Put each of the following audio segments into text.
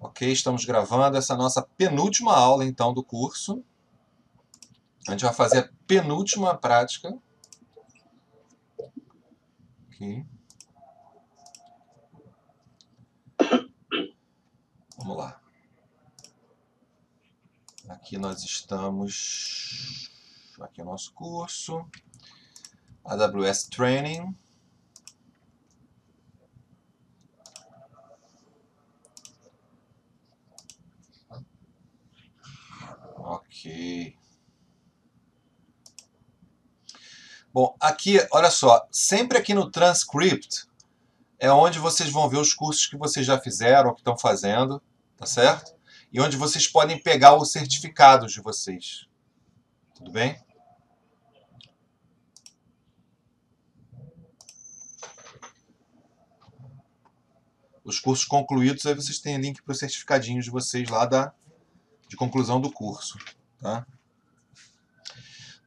Ok, estamos gravando essa nossa penúltima aula, então, do curso. A gente vai fazer a penúltima prática. Aqui. Vamos lá. Aqui nós estamos... Aqui é o nosso curso. AWS Training. Ok. Bom, aqui, olha só, sempre aqui no Transcript é onde vocês vão ver os cursos que vocês já fizeram ou que estão fazendo, tá certo? E onde vocês podem pegar os certificados de vocês. Tudo bem? Os cursos concluídos, aí vocês têm link para os certificadinhos de vocês lá de conclusão do curso. Tá?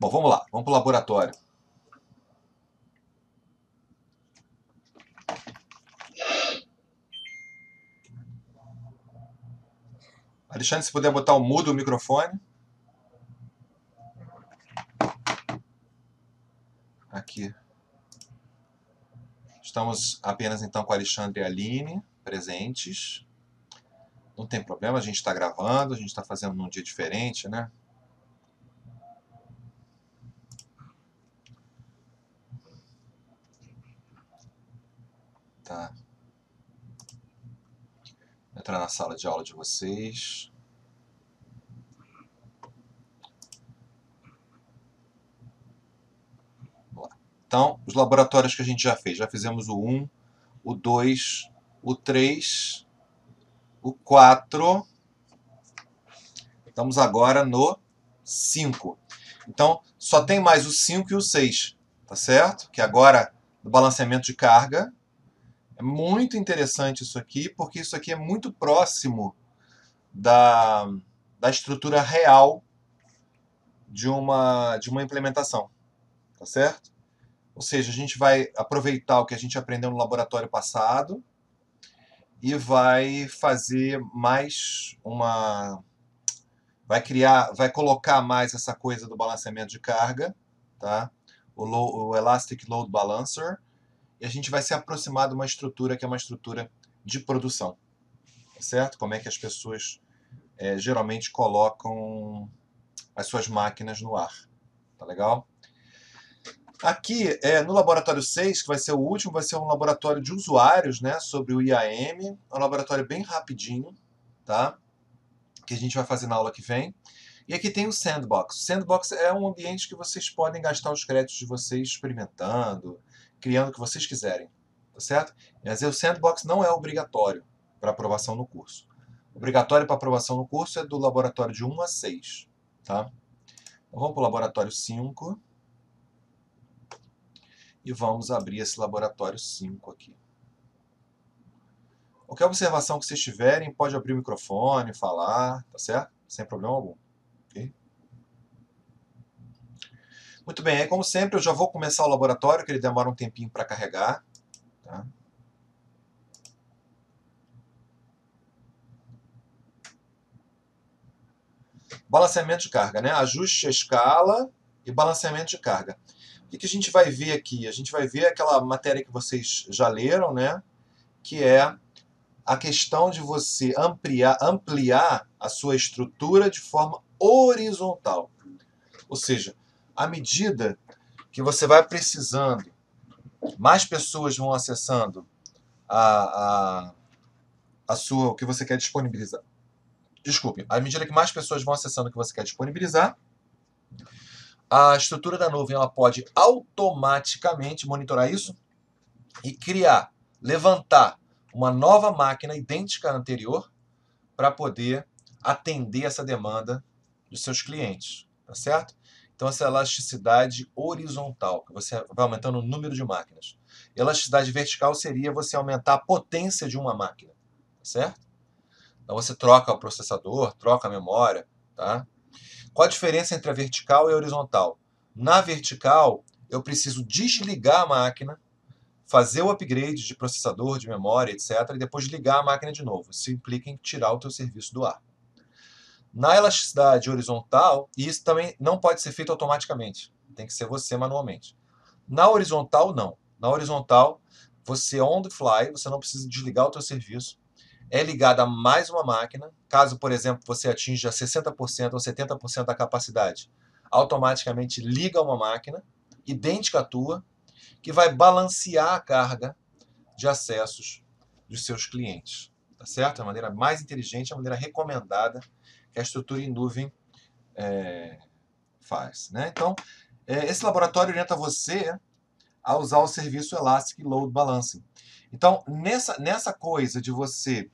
Bom, vamos lá, vamos para o laboratório. Alexandre, se puder botar o mudo o microfone. Aqui. Estamos apenas então com a Alexandre e a Aline presentes. Não tem problema, a gente está gravando, a gente está fazendo num dia diferente, né? Tá. Vou entrar na sala de aula de vocês. Vamos lá. Então, os laboratórios que a gente já fez. Já fizemos o 1, o 2, o 3, o 4. Estamos agora no 5. Então, só tem mais o 5 e o 6, tá certo? Que agora, do balanceamento de carga. É muito interessante isso aqui, porque isso aqui é muito próximo da estrutura real de uma implementação, tá certo? Ou seja, a gente vai aproveitar o que a gente aprendeu no laboratório passado e vai fazer mais uma... vai colocar mais essa coisa do balanceamento de carga, tá? O Elastic Load Balancer, e a gente vai se aproximar de uma estrutura que é uma estrutura de produção, tá certo? Como é que as pessoas geralmente colocam as suas máquinas no ar, tá legal? Aqui, no laboratório 6, que vai ser o último, vai ser um laboratório de usuários, né, sobre o IAM, é um laboratório bem rapidinho, tá? Que a gente vai fazer na aula que vem. E aqui tem o Sandbox. O Sandbox é um ambiente que vocês podem gastar os créditos de vocês experimentando, criando o que vocês quiserem, tá certo? Mas o Sandbox não é obrigatório para aprovação no curso. Obrigatório para aprovação no curso é do laboratório de 1 a 6, tá? Então vamos para o laboratório 5 e vamos abrir esse laboratório 5 aqui. Qualquer observação que vocês tiverem, pode abrir o microfone, falar, tá certo? Sem problema algum. Okay? Muito bem, aí como sempre eu já vou começar o laboratório, que ele demora um tempinho para carregar. Tá? Balanceamento de carga, né? Ajuste a escala e balanceamento de carga. O que a gente vai ver aqui? A gente vai ver aquela matéria que vocês já leram, né? Que é a questão de você ampliar a sua estrutura de forma horizontal. Ou seja, à medida que você vai precisando, mais pessoas vão acessando o que você quer disponibilizar. Desculpe, à medida que mais pessoas vão acessando o que você quer disponibilizar, a estrutura da nuvem ela pode automaticamente monitorar isso e levantar uma nova máquina idêntica à anterior para poder atender essa demanda dos seus clientes, tá certo? Então essa elasticidade horizontal, que você vai aumentando o número de máquinas. Elasticidade vertical seria você aumentar a potência de uma máquina, tá certo? Então você troca o processador, troca a memória, tá? Qual a diferença entre a vertical e a horizontal? Na vertical, eu preciso desligar a máquina fazer o upgrade de processador, de memória, etc., e depois ligar a máquina de novo. Isso implica em tirar o teu serviço do ar. Na elasticidade horizontal, e isso também não pode ser feito automaticamente, tem que ser você manualmente. Na horizontal, não. Na horizontal, você on the fly, você não precisa desligar o teu serviço, é ligada a mais uma máquina, caso, por exemplo, você atinja 60% ou 70% da capacidade, automaticamente liga uma máquina, idêntica à tua, que vai balancear a carga de acessos dos seus clientes. Tá certo? É a maneira mais inteligente, a maneira recomendada que a estrutura em nuvem faz. Né? Então, esse laboratório orienta você a usar o serviço Elastic Load Balancing. Então, nessa coisa de você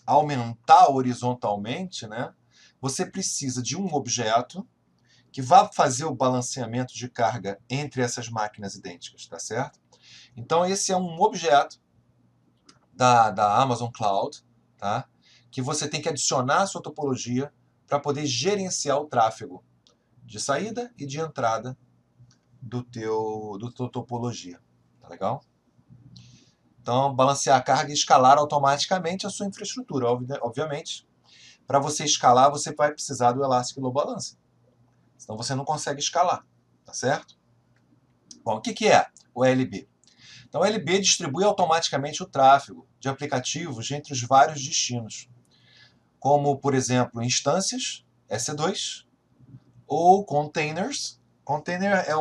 aumentar horizontalmente, né, você precisa de um objeto que vá fazer o balanceamento de carga entre essas máquinas idênticas, tá certo? Então, esse é um objeto da Amazon Cloud, tá? Que você tem que adicionar à sua topologia para poder gerenciar o tráfego de saída e de entrada do tua topologia. Tá legal? Então, balancear a carga e escalar automaticamente a sua infraestrutura. Obviamente, para você escalar, você vai precisar do Elastic Load Balancer. Senão você não consegue escalar, tá certo? Bom, o que é o ELB? Então, o ELB distribui automaticamente o tráfego de aplicativos entre os vários destinos, como, por exemplo, instâncias, EC2, ou containers. Container é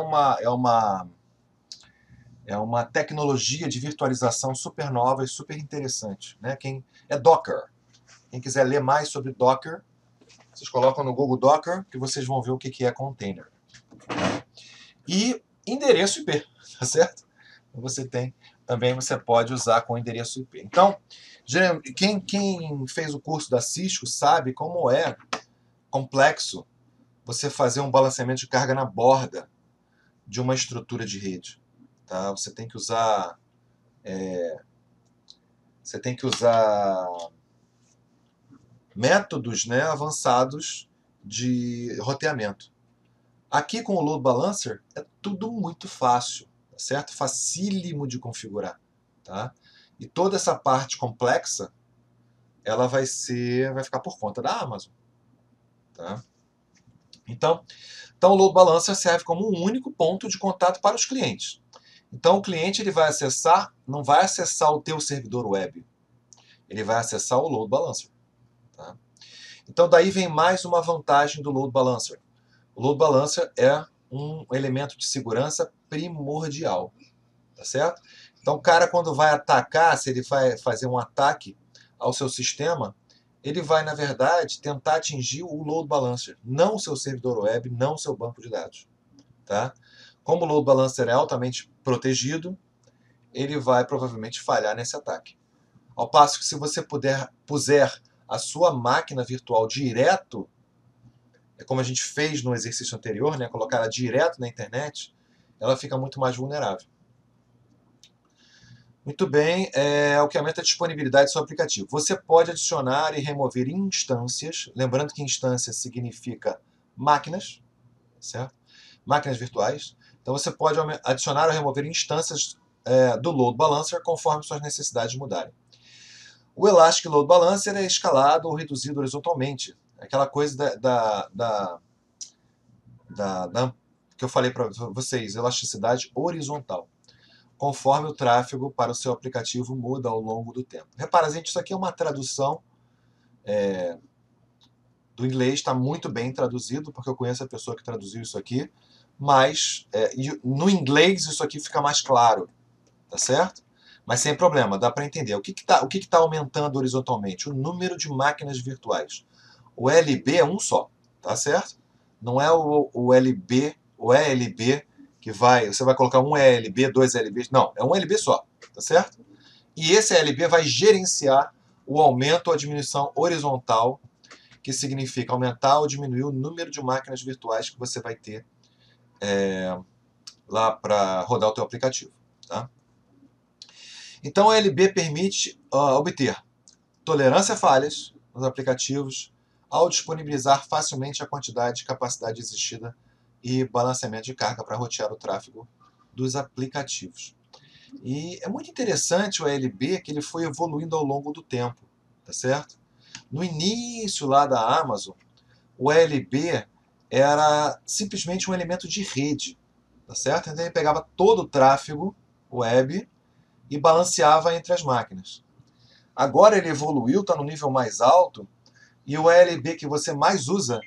uma tecnologia de virtualização super nova e super interessante. Né? É Docker. Quem quiser ler mais sobre Docker, vocês colocam no Google Docker que vocês vão ver o que é container. E endereço IP, tá certo? Também você pode usar com endereço IP. Então, quem fez o curso da Cisco sabe como é complexo você fazer um balanceamento de carga na borda de uma estrutura de rede. Tá? Você tem que usar métodos, né, avançados de roteamento. Aqui com o Load Balancer é tudo muito fácil, tá certo? Facílimo de configurar, tá? E toda essa parte complexa, ela vai ficar por conta da Amazon, tá? Então o Load Balancer serve como um único ponto de contato para os clientes. Então o cliente ele vai não vai acessar o teu servidor web, ele vai acessar o Load Balancer, tá? Então daí vem mais uma vantagem do Load Balancer. O Load Balancer é um elemento de segurança primordial, tá certo? Então o cara quando vai atacar, se ele vai fazer um ataque ao seu sistema, ele vai, na verdade, tentar atingir o Load Balancer, não o seu servidor web, não o seu banco de dados, tá? Como o Load Balancer é altamente protegido, ele vai provavelmente falhar nesse ataque. Ao passo que se você puser a sua máquina virtual direto, é como a gente fez no exercício anterior, né, colocar ela direto na internet, ela fica muito mais vulnerável. Muito bem, o que aumenta a disponibilidade do seu aplicativo. Você pode adicionar e remover instâncias, lembrando que instância significa máquinas, certo? Máquinas virtuais. Então você pode adicionar ou remover instâncias do Load Balancer conforme suas necessidades mudarem. O Elastic Load Balancer é escalado ou reduzido horizontalmente. Aquela coisa que eu falei para vocês, elasticidade horizontal, conforme o tráfego para o seu aplicativo muda ao longo do tempo. Repara, gente, isso aqui é uma tradução do inglês, está muito bem traduzido, porque eu conheço a pessoa que traduziu isso aqui, mas no inglês isso aqui fica mais claro, tá certo? Mas sem problema, dá para entender. O que tá aumentando horizontalmente? O número de máquinas virtuais. O LB é um só, tá certo? Não é o LB, o ELB, que você vai colocar um ELB, dois ELBs. Não, é um LB só, tá certo? E esse ELB vai gerenciar o aumento ou a diminuição horizontal, que significa aumentar ou diminuir o número de máquinas virtuais que você vai ter lá para rodar o teu aplicativo, tá? Então, o ELB permite obter tolerância a falhas nos aplicativos ao disponibilizar facilmente a quantidade e capacidade exigida e balanceamento de carga para rotear o tráfego dos aplicativos. E é muito interessante o ALB que ele foi evoluindo ao longo do tempo, tá certo? No início lá da Amazon, o ALB era simplesmente um elemento de rede, tá certo? Então ele pegava todo o tráfego web e balanceava entre as máquinas. Agora ele evoluiu, está no nível mais alto, e o ALB que você mais usa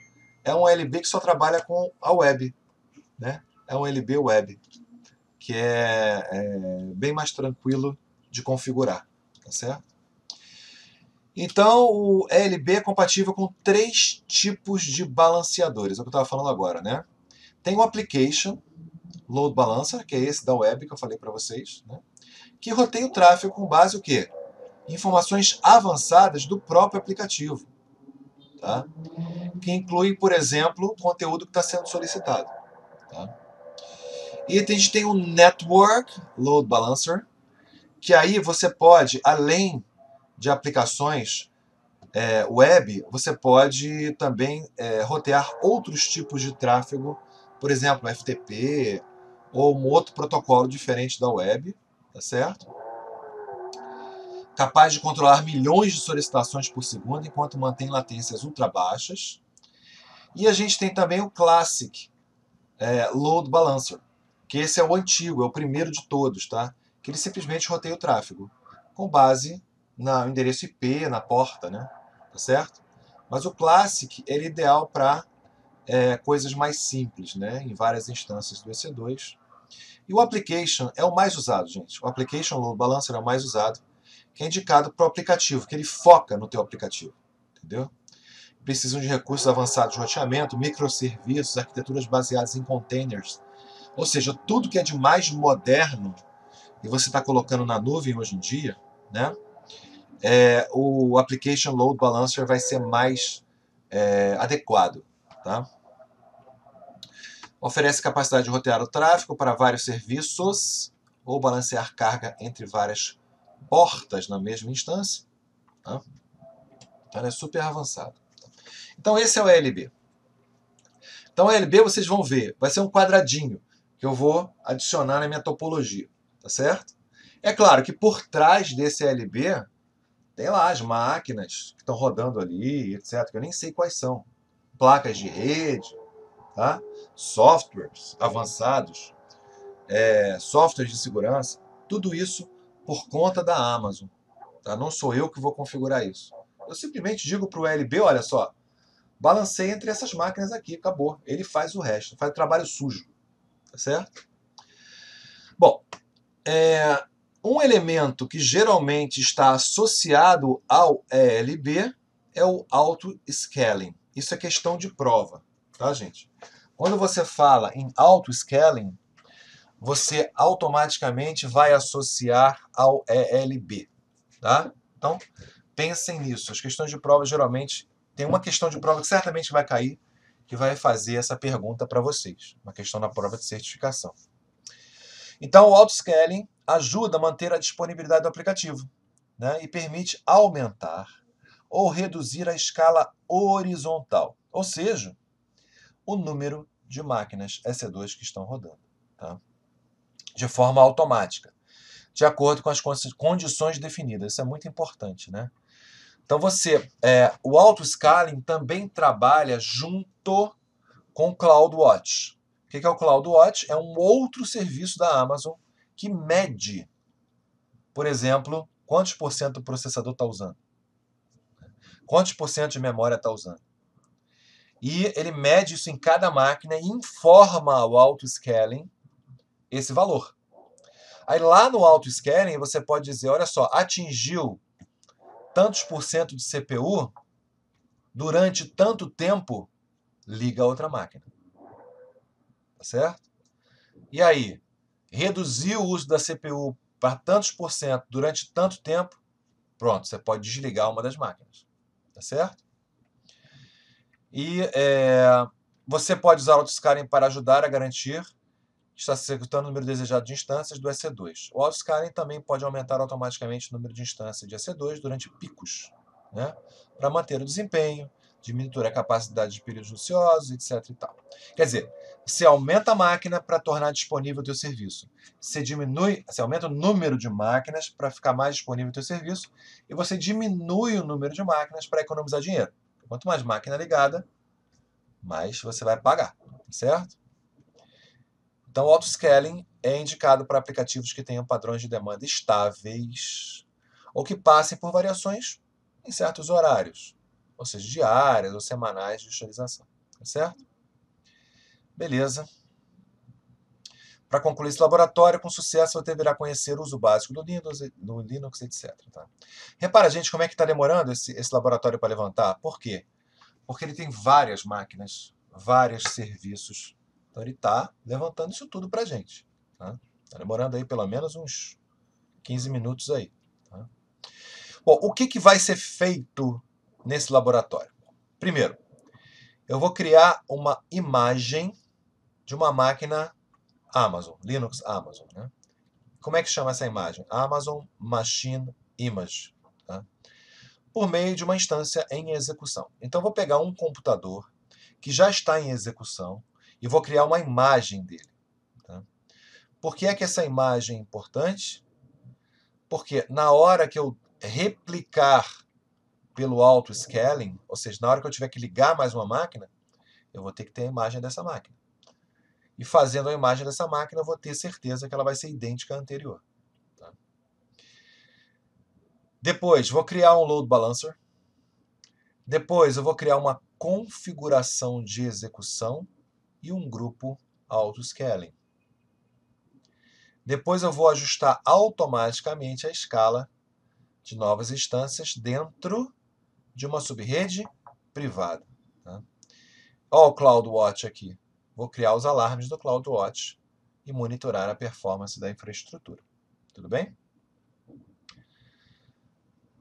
é um ALB que só trabalha com a web, né? É um ALB web, que é bem mais tranquilo de configurar, tá certo? Então, o ALB é compatível com 3 tipos de balanceadores, é o que eu estava falando agora, né? Tem o Application Load Balancer, que é esse da web que eu falei para vocês, né? Que roteia o tráfego com base o quê? Informações avançadas do próprio aplicativo, tá? Que inclui, por exemplo, o conteúdo que está sendo solicitado. Tá? E a gente tem o Network Load Balancer, que aí você pode, além de aplicações web, você pode também rotear outros tipos de tráfego, por exemplo, FTP ou um outro protocolo diferente da web, tá certo? Capaz de controlar milhões de solicitações por segundo enquanto mantém latências ultra baixas. E a gente tem também o Classic Load Balancer, que esse é o antigo, é o primeiro de todos, tá? Que ele simplesmente roteia o tráfego com base no endereço IP, na porta, né? Tá certo? Mas o Classic é ideal para coisas mais simples, né? Em várias instâncias do EC2. E o Application é o mais usado, gente. O Application Load Balancer é o mais usado, que é indicado para o aplicativo, que ele foca no teu aplicativo, entendeu? Precisam de recursos avançados de roteamento, microserviços, arquiteturas baseadas em containers. Ou seja, tudo que é de mais moderno e você está colocando na nuvem hoje em dia, né? O Application Load Balancer vai ser mais adequado. Tá? Oferece capacidade de rotear o tráfego para vários serviços ou balancear carga entre várias portas na mesma instância. Tá? Então, ele é super avançado. Então, esse é o ALB. Então, o ALB, vocês vão ver, vai ser um quadradinho que eu vou adicionar na minha topologia. Tá certo? É claro que por trás desse ALB tem lá as máquinas que estão rodando ali, etc., que eu nem sei quais são. Placas de rede, tá? Softwares avançados, softwares de segurança, tudo isso por conta da Amazon. Tá? Não sou eu que vou configurar isso. Eu simplesmente digo para o ALB, olha só, balancei entre essas máquinas aqui, acabou. Ele faz o resto, faz o trabalho sujo. Tá certo? Bom, um elemento que geralmente está associado ao ALB é o auto-scaling. Isso é questão de prova, tá, gente? Quando você fala em auto-scaling, você automaticamente vai associar ao ELB, tá? Então, pensem nisso. As questões de prova, geralmente, tem uma questão de prova que certamente vai cair, que vai fazer essa pergunta para vocês. Uma questão na prova de certificação. Então, o auto-scaling ajuda a manter a disponibilidade do aplicativo, né, e permite aumentar ou reduzir a escala horizontal, ou seja, o número de máquinas EC2 que estão rodando, tá? De forma automática, de acordo com as condições definidas. Isso é muito importante, né? Então, o auto-scaling também trabalha junto com o CloudWatch. O que é o CloudWatch? É um outro serviço da Amazon que mede, por exemplo, quantos por cento do processador está usando, quantos por cento de memória está usando. E ele mede isso em cada máquina e informa ao auto-scaling esse valor. Aí lá no auto-scaling você pode dizer, olha só, atingiu tantos por cento de CPU durante tanto tempo, liga a outra máquina. Tá certo? E aí, reduziu o uso da CPU para tantos por cento durante tanto tempo, pronto, você pode desligar uma das máquinas. Tá certo? E você pode usar o auto-scaling para ajudar a garantir que está se executando o número desejado de instâncias do EC2. O auto-scaling também pode aumentar automaticamente o número de instâncias de EC2 durante picos, né? Para manter o desempenho, diminuir a capacidade de períodos ociosos, etc. E tal. Quer dizer, Você aumenta a máquina para tornar disponível o teu serviço. Você aumenta o número de máquinas para ficar mais disponível o teu serviço. E você diminui o número de máquinas para economizar dinheiro. Quanto mais máquina ligada, mais você vai pagar, certo? Então, o autoscaling é indicado para aplicativos que tenham padrões de demanda estáveis ou que passem por variações em certos horários, ou seja, diárias ou semanais de utilização, certo? Beleza. Para concluir esse laboratório com sucesso, você deverá conhecer o uso básico do Linux, etc. Tá? Repara, gente, como é que está demorando esse laboratório para levantar? Por quê? Porque ele tem várias máquinas, vários serviços. Então ele está levantando isso tudo para a gente. Tá? Tá demorando aí pelo menos uns 15 minutos aí. Tá? Bom, o que vai ser feito nesse laboratório? Primeiro, eu vou criar uma imagem de uma máquina Amazon, Linux Amazon. Né? Como é que chama essa imagem? Amazon Machine Image. Tá? Por meio de uma instância em execução. Então, eu vou pegar um computador que já está em execução e vou criar uma imagem dele. Tá? Por que é que essa imagem é importante? Porque na hora que eu replicar pelo auto-scaling, ou seja, na hora que eu tiver que ligar mais uma máquina, eu vou ter que ter a imagem dessa máquina. E fazendo a imagem dessa máquina, eu vou ter certeza que ela vai ser idêntica à anterior. Tá? Depois, vou criar um load balancer. Depois, eu vou criar uma configuração de execução e um grupo auto-scaling. Depois, eu vou ajustar automaticamente a escala de novas instâncias dentro de uma subrede privada. Tá? Olha o CloudWatch aqui. Vou criar os alarmes do CloudWatch e monitorar a performance da infraestrutura. Tudo bem?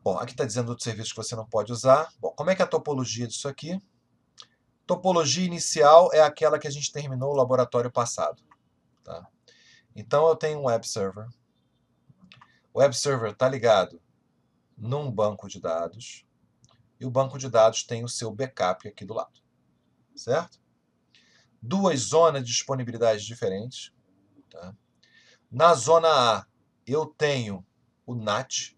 Bom, aqui está dizendo outros serviços que você não pode usar. Bom, como é que é a topologia disso aqui? Topologia inicial é aquela que a gente terminou o laboratório passado. Tá? Então, eu tenho um web server. O web server está ligado num banco de dados. E o banco de dados tem o seu backup aqui do lado. Certo? Duas zonas de disponibilidade diferentes. Tá? Na zona A, eu tenho o NAT.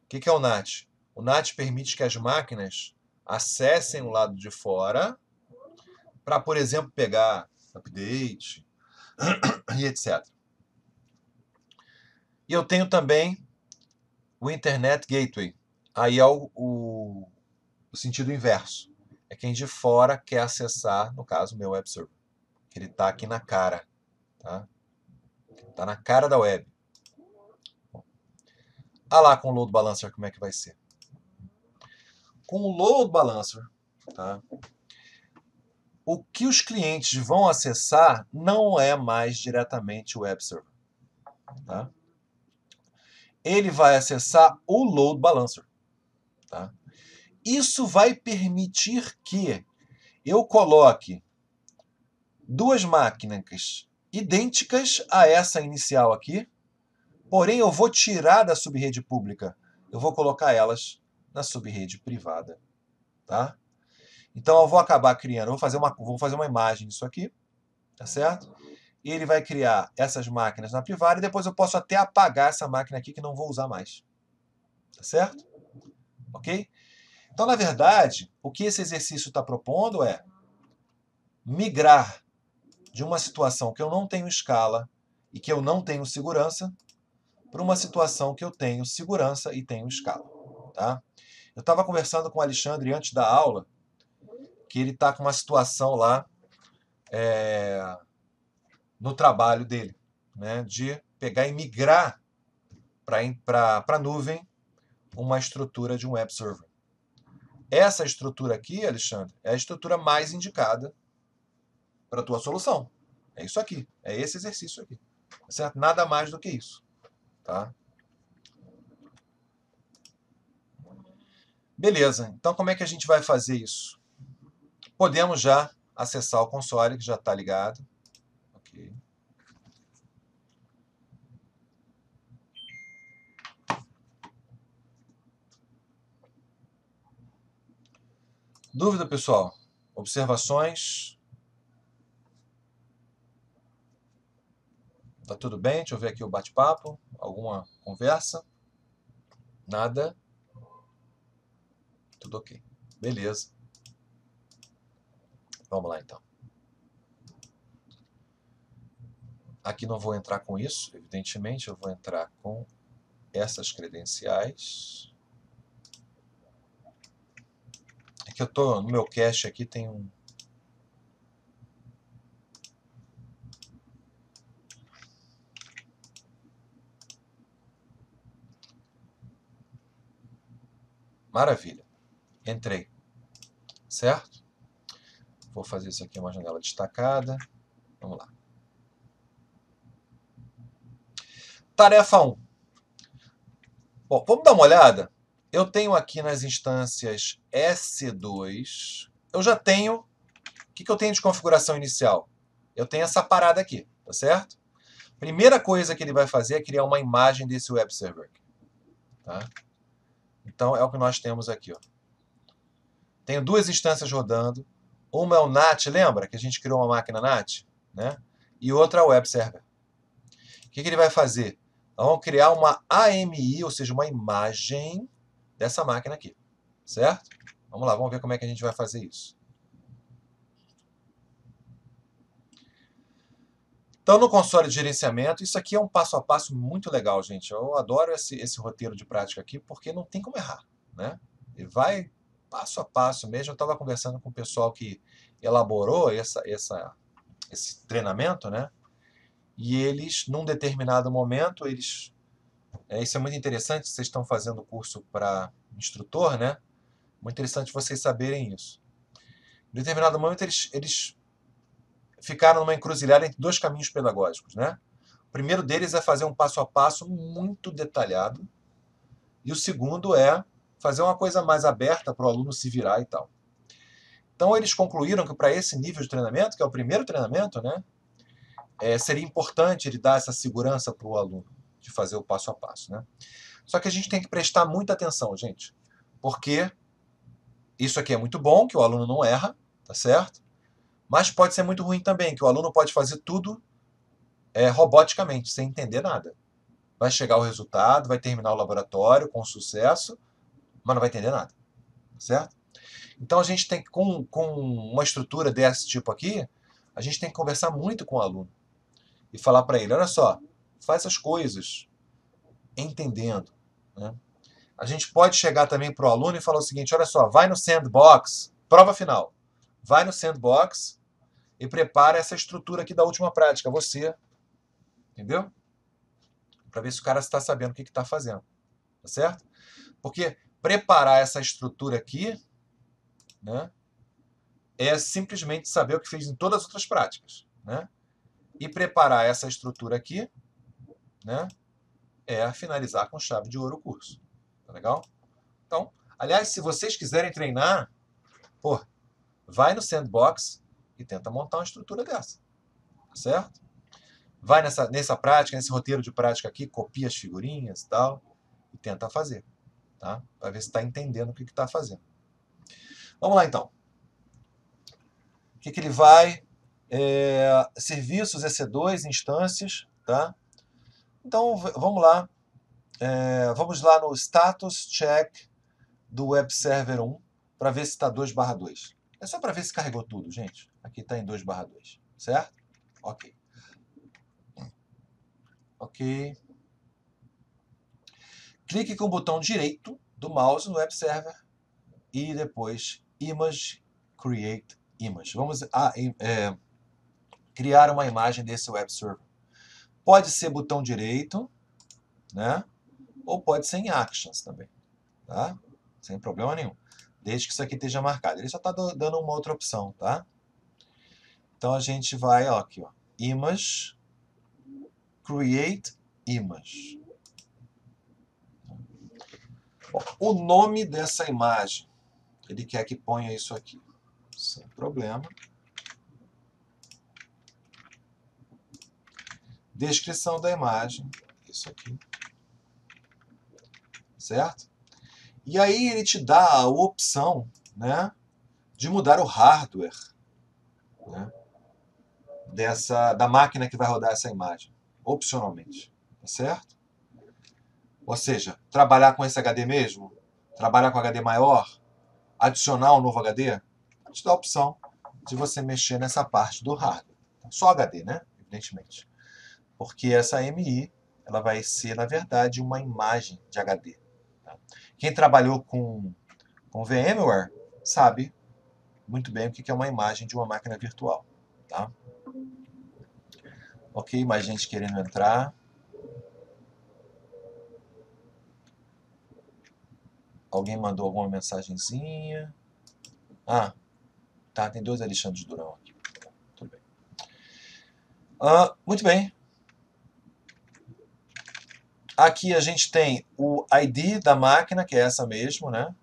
O que é o NAT? O NAT permite que as máquinas acessem o lado de fora para, por exemplo, pegar update e etc. E eu tenho também o Internet Gateway. Aí é o sentido inverso. É quem de fora quer acessar, no caso, o meu web server. Ele está aqui na cara. Tá? Está na cara da web. Olha lá com o Load Balancer como é que vai ser. Com o Load Balancer, tá? O que os clientes vão acessar não é mais diretamente o web server. Tá? Ele vai acessar o Load Balancer. Tá? Isso vai permitir que eu coloque duas máquinas idênticas a essa inicial aqui, porém eu vou tirar da subrede pública, eu vou colocar elas na subrede privada. Tá? Então eu vou acabar criando, vou fazer uma imagem disso aqui, tá certo? E ele vai criar essas máquinas na privada e depois eu posso até apagar essa máquina aqui que não vou usar mais. Tá certo? Ok? Então, na verdade, o que esse exercício está propondo é migrar de uma situação que eu não tenho escala e que eu não tenho segurança para uma situação que eu tenho segurança e tenho escala. Tá? Eu estava conversando com o Alexandre antes da aula que ele está com uma situação lá no trabalho dele, né, de pegar e migrar para a nuvem uma estrutura de um web server. Essa estrutura aqui, Alexandre, é a estrutura mais indicada para a tua solução. É isso aqui, é esse exercício aqui. Certo? Nada mais do que isso. Tá? Beleza, então como é que a gente vai fazer isso? Podemos já acessar o console, que já está ligado. Ok. Dúvida, pessoal? Observações? Tá tudo bem? Deixa eu ver aqui o bate-papo. Alguma conversa? Nada? Tudo ok. Beleza. Vamos lá, então. Aqui não vou entrar com isso, evidentemente. Eu vou entrar com essas credenciais. É que eu tô no meu cache aqui, tem um... Maravilha. Entrei. Certo? Vou fazer isso aqui em uma janela destacada. Vamos lá. Tarefa 1. Bom, vamos dar uma olhada. Eu tenho aqui nas instâncias S2, eu já tenho... O que eu tenho de configuração inicial? Eu tenho essa parada aqui, tá certo? Primeira coisa que ele vai fazer é criar uma imagem desse web server. Tá? Então, é o que nós temos aqui. Ó. Tenho duas instâncias rodando. Uma é o NAT, lembra que a gente criou uma máquina NAT? Né? E outra é o web server. O que ele vai fazer? Nós vamos criar uma AMI, ou seja, uma imagem dessa máquina aqui. Certo? Vamos lá, vamos ver como é que a gente vai fazer isso. Então, no console de gerenciamento, isso aqui é um passo a passo muito legal, gente. Eu adoro esse roteiro de prática aqui, porque não tem como errar, né? Ele vai passo a passo mesmo. Eu estava conversando com o pessoal que elaborou esse treinamento, né? E eles, num determinado momento, isso é muito interessante, vocês estão fazendo o curso para instrutor, né? Muito interessante vocês saberem isso. Em determinado momento, eles ficaram numa encruzilhada entre dois caminhos pedagógicos, né? O primeiro deles é fazer um passo a passo muito detalhado, e o segundo é fazer uma coisa mais aberta para o aluno se virar e tal. Então eles concluíram que para esse nível de treinamento, que é o primeiro treinamento, né, seria importante ele dar essa segurança para o aluno, de fazer o passo a passo, né? Só que a gente tem que prestar muita atenção, gente, porque isso aqui é muito bom, que o aluno não erra, tá certo? Mas pode ser muito ruim também, que o aluno pode fazer tudo roboticamente, sem entender nada. Vai chegar o resultado, vai terminar o laboratório com sucesso, mas não vai entender nada, certo? Então a gente tem que, com uma estrutura desse tipo aqui, a gente tem que conversar muito com o aluno e falar para ele, olha só, faz as coisas entendendo, né? A gente pode chegar também para o aluno e falar o seguinte, olha só, vai no sandbox, prova final, vai no sandbox e prepara essa estrutura aqui da última prática, você, entendeu? Para ver se o cara está sabendo o que está fazendo, tá certo? Porque preparar essa estrutura aqui, né, é simplesmente saber o que fez em todas as outras práticas, né? E preparar essa estrutura aqui, né, é finalizar com chave de ouro o curso. Tá legal? Então, aliás, se vocês quiserem treinar, pô, vai no sandbox e tenta montar uma estrutura dessa, tá certo? Vai nessa prática, nesse roteiro de prática aqui, copia as figurinhas e tal, e tenta fazer, tá? Para ver se está entendendo o que está fazendo. Vamos lá, então. O que ele vai? Serviços EC2, instâncias, tá? Então, vamos lá. Vamos lá no status check do web server 1 para ver se está 2/2. É só para ver se carregou tudo, gente. Aqui está em 2/2, certo? Ok. Ok. Clique com o botão direito do mouse no web server e depois Image, Create Image. Vamos criar uma imagem desse web server. Pode ser botão direito, né? Ou pode ser em Actions também, tá? Sem problema nenhum. Desde que isso aqui esteja marcado. Ele só está dando uma outra opção, tá? Então a gente vai, ó, aqui, ó, Image, Create Image. Bom, o nome dessa imagem, ele quer que ponha isso aqui. Sem problema. Descrição da imagem, isso aqui. Certo? E aí ele te dá a opção, né, de mudar o hardware, né, da máquina que vai rodar essa imagem. opcionalmente, tá certo? Ou seja, trabalhar com esse HD mesmo, trabalhar com HD maior, adicionar um novo HD, te dá a opção de você mexer nessa parte do hardware. Só HD, né? Evidentemente. Porque essa AMI, ela vai ser, na verdade, uma imagem de HD. Tá? Quem trabalhou com VMware sabe muito bem o que é uma imagem de uma máquina virtual. Tá? Ok, mais gente querendo entrar. Alguém mandou alguma mensagenzinha? Ah, tá, tem 2 Alexandres Durão aqui. Tudo bem. Muito bem. Aqui a gente tem o ID da máquina, que é essa mesmo, né?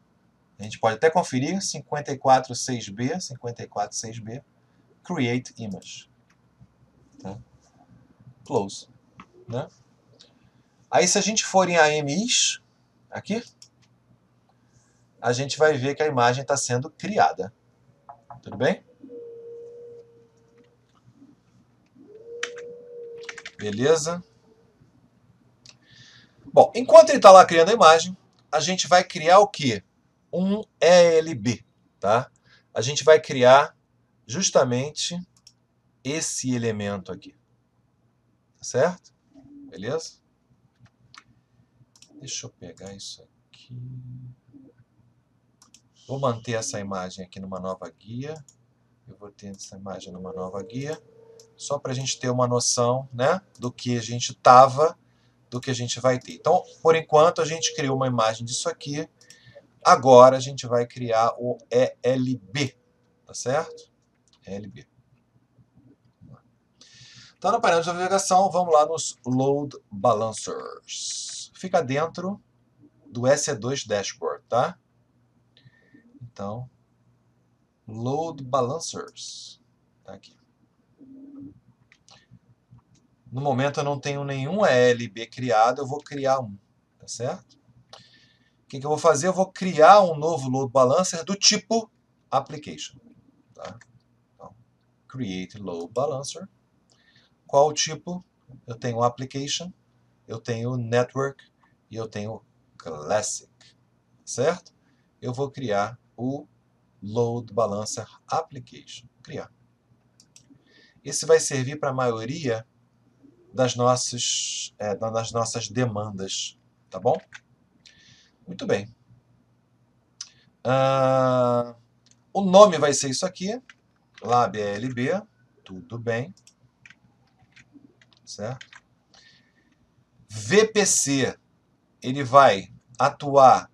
A gente pode até conferir, 546B, Create Image. Tá? Close. Né? Aí se a gente for em AMIs, aqui, a gente vai ver que a imagem está sendo criada. Tudo bem? Beleza? Bom, enquanto ele está lá criando a imagem, a gente vai criar o quê? Um ELB. Tá? A gente vai criar justamente esse elemento aqui. Tá certo? Beleza? Deixa eu pegar isso aqui. Vou manter essa imagem aqui numa nova guia. Eu vou ter essa imagem numa nova guia. Só para a gente ter uma noção, né, do que a gente estava, do que a gente vai ter. Então, por enquanto, a gente criou uma imagem disso aqui. Agora a gente vai criar o ELB. Tá certo? ELB. Então, no painel de navegação, vamos lá nos Load Balancers. Fica dentro do EC2 Dashboard, tá? Então, Load Balancers. Tá aqui. No momento eu não tenho nenhum ELB criado, eu vou criar um, tá certo? O que eu vou fazer? Eu vou criar um novo Load Balancer do tipo Application. Tá? Então, Create Load Balancer. Qual o tipo? Eu tenho Application, eu tenho Network e eu tenho Classic. Certo? Eu vou criar o Load Balancer Application. Criar. Esse vai servir para a maioria das nossas demandas. Tá bom? Muito bem. O nome vai ser isso aqui. LabLB. Tudo bem. Certo? VPC. Ele vai atuar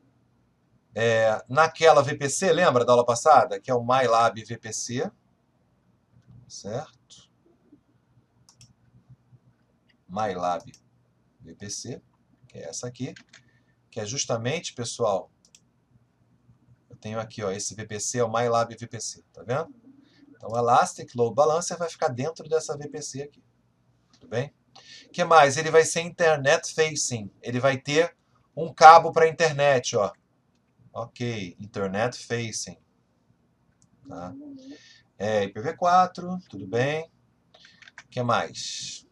naquela VPC, lembra da aula passada? Que é o MyLab VPC. Certo? MyLab VPC, que é essa aqui. Que é justamente, pessoal, eu tenho aqui, ó, esse VPC é o MyLab VPC, tá vendo? Então, o Elastic Load Balancer vai ficar dentro dessa VPC aqui. Tudo bem? O que mais? Ele vai ser Internet Facing. Ele vai ter um cabo para a internet, ó. Ok, Internet Facing. Tá? IPv4, tudo bem. O que mais?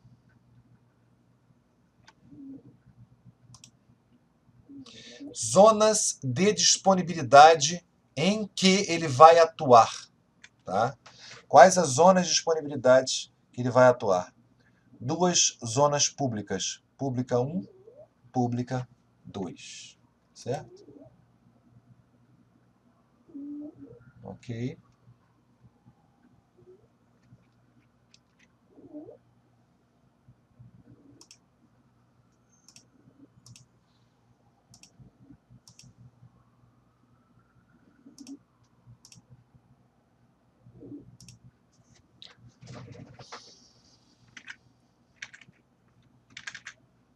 Zonas de disponibilidade em que ele vai atuar. Tá? Quais as zonas de disponibilidade que ele vai atuar? 2 zonas públicas. Pública 1, pública 2. Certo? Ok.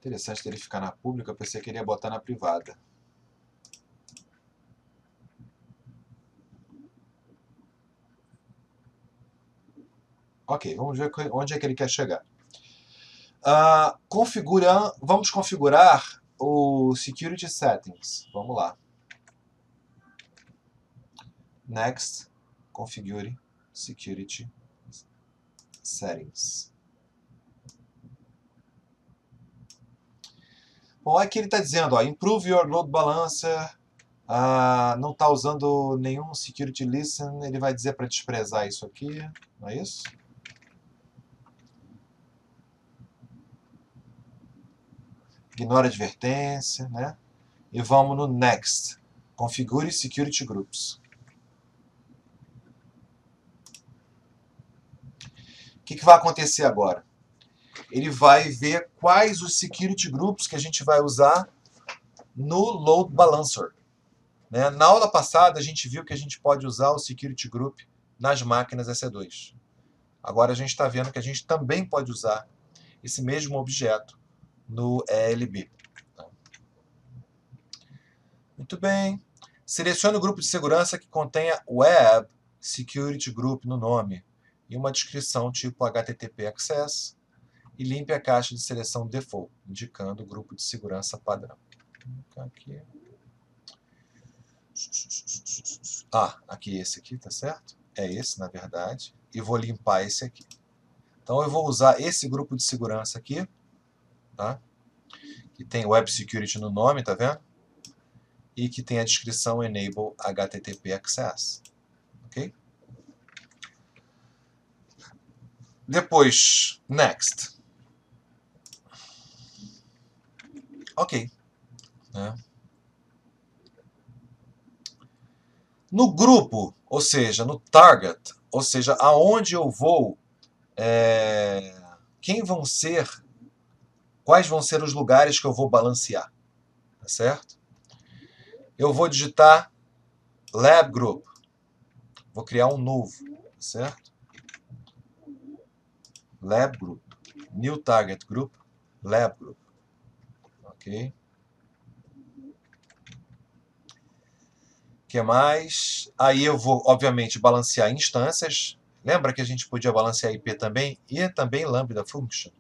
Interessante dele ficar na pública, eu pensei que ele ia botar na privada. Ok, vamos ver onde é que ele quer chegar. Vamos configurar o Security Settings. Vamos lá. Next, Configure Security Settings. Bom, aqui ele está dizendo, ó, improve your load balancer, não está usando nenhum security listen, ele vai dizer para desprezar isso aqui, não é isso? Ignora a advertência, né? E vamos no Next. Configure Security Groups. O que vai acontecer agora? Ele vai ver quais os Security Groups que a gente vai usar no Load Balancer. Né? Na aula passada, a gente viu que a gente pode usar o Security Group nas máquinas EC2. Agora a gente está vendo que a gente também pode usar esse mesmo objeto no ELB. Muito bem. Selecione o grupo de segurança que contenha Web Security Group no nome e uma descrição tipo HTTP Access e limpe a caixa de seleção Default, indicando o grupo de segurança padrão. Aqui. Aqui esse aqui, tá certo? É esse, na verdade. E vou limpar esse aqui. Então eu vou usar esse grupo de segurança aqui, tá? Que tem Web Security no nome, tá vendo? E que tem a descrição Enable HTTP Access. Ok? Depois, Next. Ok. Né? No grupo, ou seja, no target, ou seja, aonde eu vou, quais vão ser os lugares que eu vou balancear, tá certo? Eu vou digitar Lab Group, vou criar um novo, tá certo? Lab Group, New Target Group, Lab Group, ok? O que mais? Aí eu vou, obviamente, balancear instâncias. Lembra que a gente podia balancear IP também? E também Lambda Function.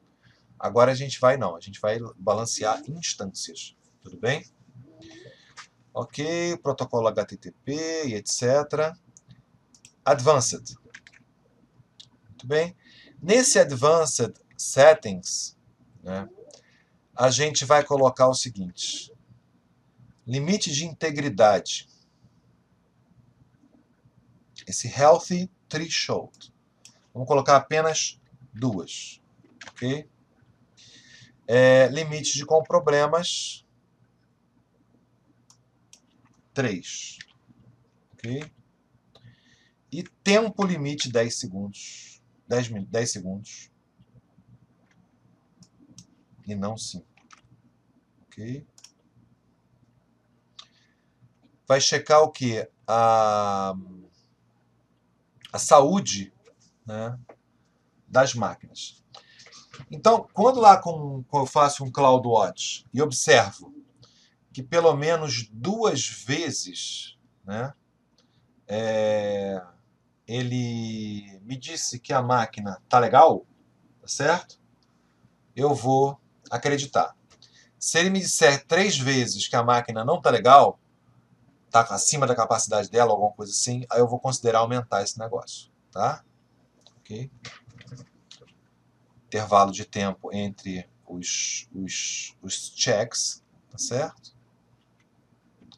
Agora a gente vai balancear instâncias. Tudo bem? Ok, protocolo HTTP e etc. Advanced. Muito bem. Nesse Advanced Settings, né, a gente vai colocar o seguinte. Limite de integridade. Esse Healthy Threshold. Vamos colocar apenas 2. Ok? Limite de com problemas 3. Ok? E tempo limite 10 segundos. 10 segundos. E não 5. Ok? Vai checar o que? A saúde, né, das máquinas. Então, quando eu faço um CloudWatch e observo que pelo menos 2 vezes, né, ele me disse que a máquina está legal, tá certo? Eu vou acreditar. Se ele me disser 3 vezes que a máquina não está legal, está acima da capacidade dela, alguma coisa assim, aí eu vou considerar aumentar esse negócio, tá? Ok? Intervalo de tempo entre os checks, tá certo?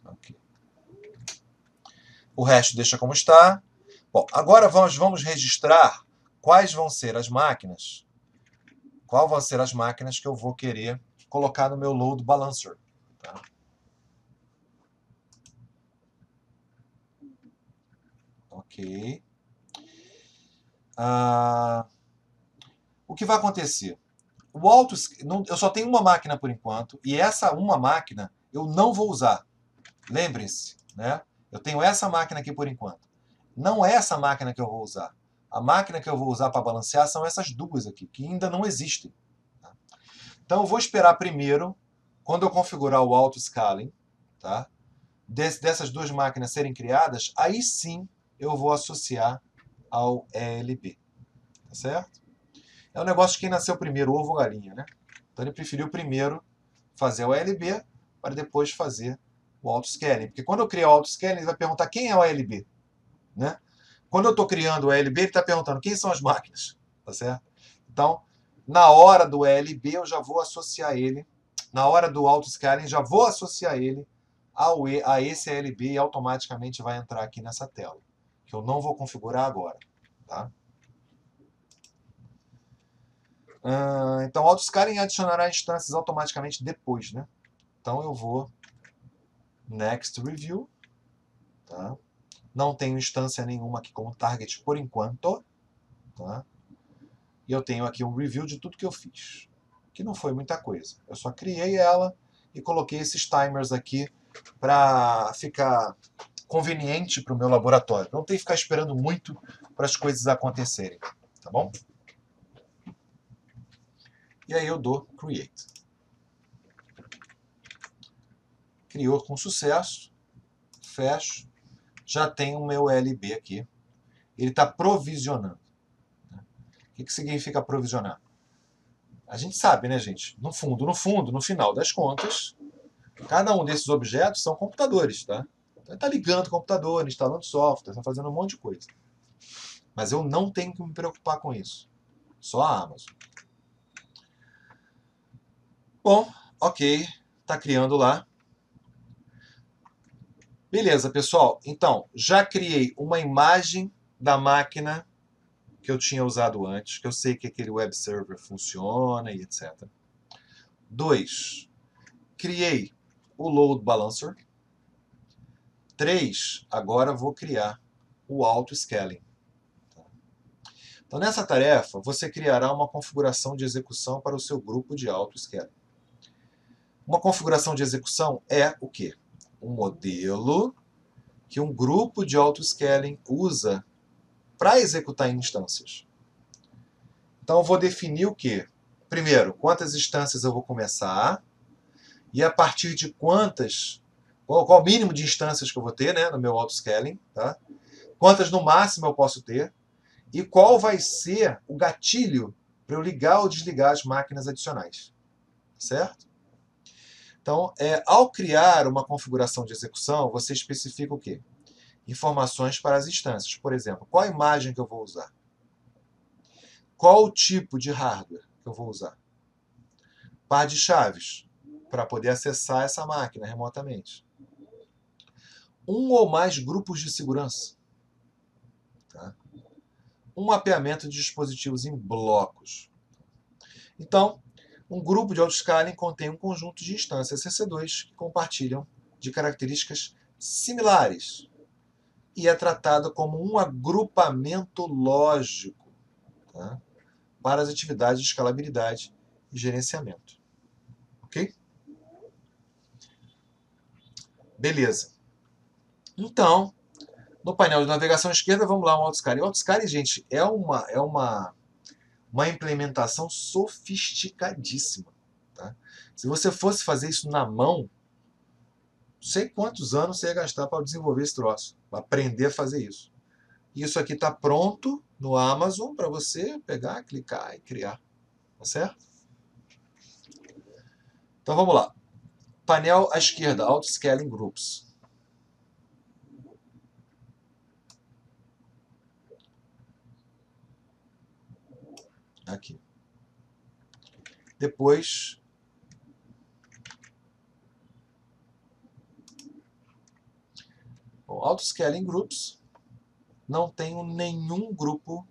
Ok. O resto deixa como está. Bom, agora vamos registrar quais vão ser as máquinas. Quais vão ser as máquinas que eu vou querer colocar no meu load balancer. Tá? Ok. O que vai acontecer? Eu só tenho uma máquina por enquanto, e essa uma máquina eu não vou usar. Lembrem-se, né? Eu tenho essa máquina aqui por enquanto. Não é essa máquina que eu vou usar. A máquina que eu vou usar para balancear são essas duas aqui, que ainda não existem. Tá? Então eu vou esperar primeiro, quando eu configurar o auto-scaling, tá? Dessas duas máquinas serem criadas, aí sim eu vou associar ao ELB. Tá certo? É um negócio de quem nasceu primeiro, ovo ou galinha, né? Então ele preferiu primeiro fazer o ELB para depois fazer o autoscaling. Porque quando eu criar o autoscaling, ele vai perguntar quem é o ELB. Né? Quando eu estou criando o ELB, ele está perguntando quem são as máquinas. Tá certo? Então, na hora do ELB, eu já vou associar ele na hora do auto-scaling, já vou associar ele a esse ALB e automaticamente vai entrar aqui nessa tela, que eu não vou configurar agora. Tá? Então, o auto-scaling adicionará instâncias automaticamente depois. Né? Então, eu vou Next Review. Tá? Não tenho instância nenhuma aqui como target por enquanto. Tá? E eu tenho aqui um review de tudo que eu fiz, que não foi muita coisa. Eu só criei ela e coloquei esses timers aqui para ficar conveniente para o meu laboratório. Não tem que ficar esperando muito para as coisas acontecerem. Tá bom? E aí eu dou Create. Criou com sucesso. Fecho. Já tem o meu LB aqui. Ele está provisionando. O que significa provisionar? A gente sabe, né, gente? No fundo, no final das contas, cada um desses objetos são computadores, tá? Então, ele está ligando o computador, instalando software, está fazendo um monte de coisa. Mas eu não tenho que me preocupar com isso. Só a Amazon. Bom, ok. Está criando lá. Beleza, pessoal. Então, já criei uma imagem da máquina que eu tinha usado antes, que eu sei que aquele web server funciona e etc. 2. Criei o load balancer. 3. Agora vou criar o auto-scaling. Então, nessa tarefa, você criará uma configuração de execução para o seu grupo de auto-scaling. Uma configuração de execução é o quê? Um modelo que um grupo de auto-scaling usa para executar instâncias. Então, eu vou definir o quê? Primeiro, quantas instâncias eu vou começar e a partir de quantas, qual o mínimo de instâncias que eu vou ter, né, no meu auto-scaling, tá? Quantas no máximo eu posso ter e qual vai ser o gatilho para eu ligar ou desligar as máquinas adicionais. Certo? Então, ao criar uma configuração de execução, você especifica o quê? Informações para as instâncias. Por exemplo, qual a imagem que eu vou usar? Qual o tipo de hardware que eu vou usar? Par de chaves, para poder acessar essa máquina remotamente. Um ou mais grupos de segurança. Tá? Um mapeamento de dispositivos em blocos. Então, um grupo de auto-scaling contém um conjunto de instâncias EC2 que compartilham de características similares e é tratado como um agrupamento lógico, tá? Para as atividades de escalabilidade e gerenciamento. Ok? Beleza. Então, no painel de navegação esquerda, vamos lá, um auto-scaling. O auto-scaling, gente, é uma implementação sofisticadíssima. Tá? Se você fosse fazer isso na mão, não sei quantos anos você ia gastar para desenvolver esse troço, para aprender a fazer isso. Isso aqui está pronto no Amazon para você pegar, clicar e criar. Tá certo? Então vamos lá. Painel à esquerda, Auto-Scaling Groups. Aqui. Depois, Auto-Scaling Groups. Não tenho nenhum grupo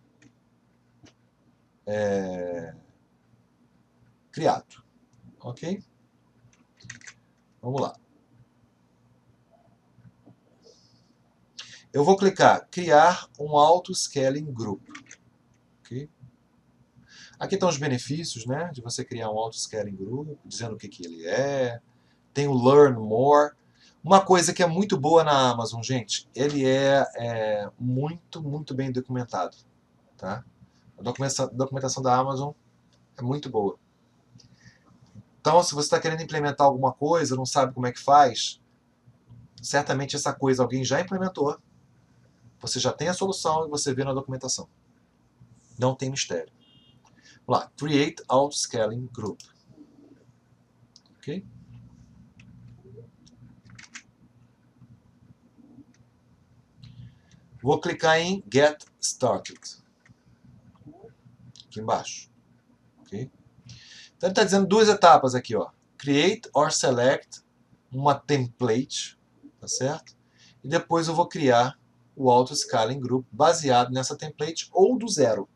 criado. Ok? Vamos lá. Eu vou clicar criar um auto-scaling group. Okay? Aqui estão os benefícios, né, de você criar um auto-scaling group, dizendo o que ele é. Tem o Learn More. Uma coisa que é muito boa na Amazon, gente, ele é muito, muito bem documentado. Tá? A documentação da Amazon é muito boa. Então, se você está querendo implementar alguma coisa, não sabe como é que faz, certamente essa coisa alguém já implementou, você já tem a solução e você vê na documentação. Não tem mistério. Vamos lá, Create Auto-Scaling Group. Ok? Vou clicar em Get Started. Aqui embaixo. Okay? Então ele está dizendo duas etapas aqui. Ó. create or select uma template, tá certo? E depois eu vou criar o Auto Scaling Group baseado nessa template ou do zero,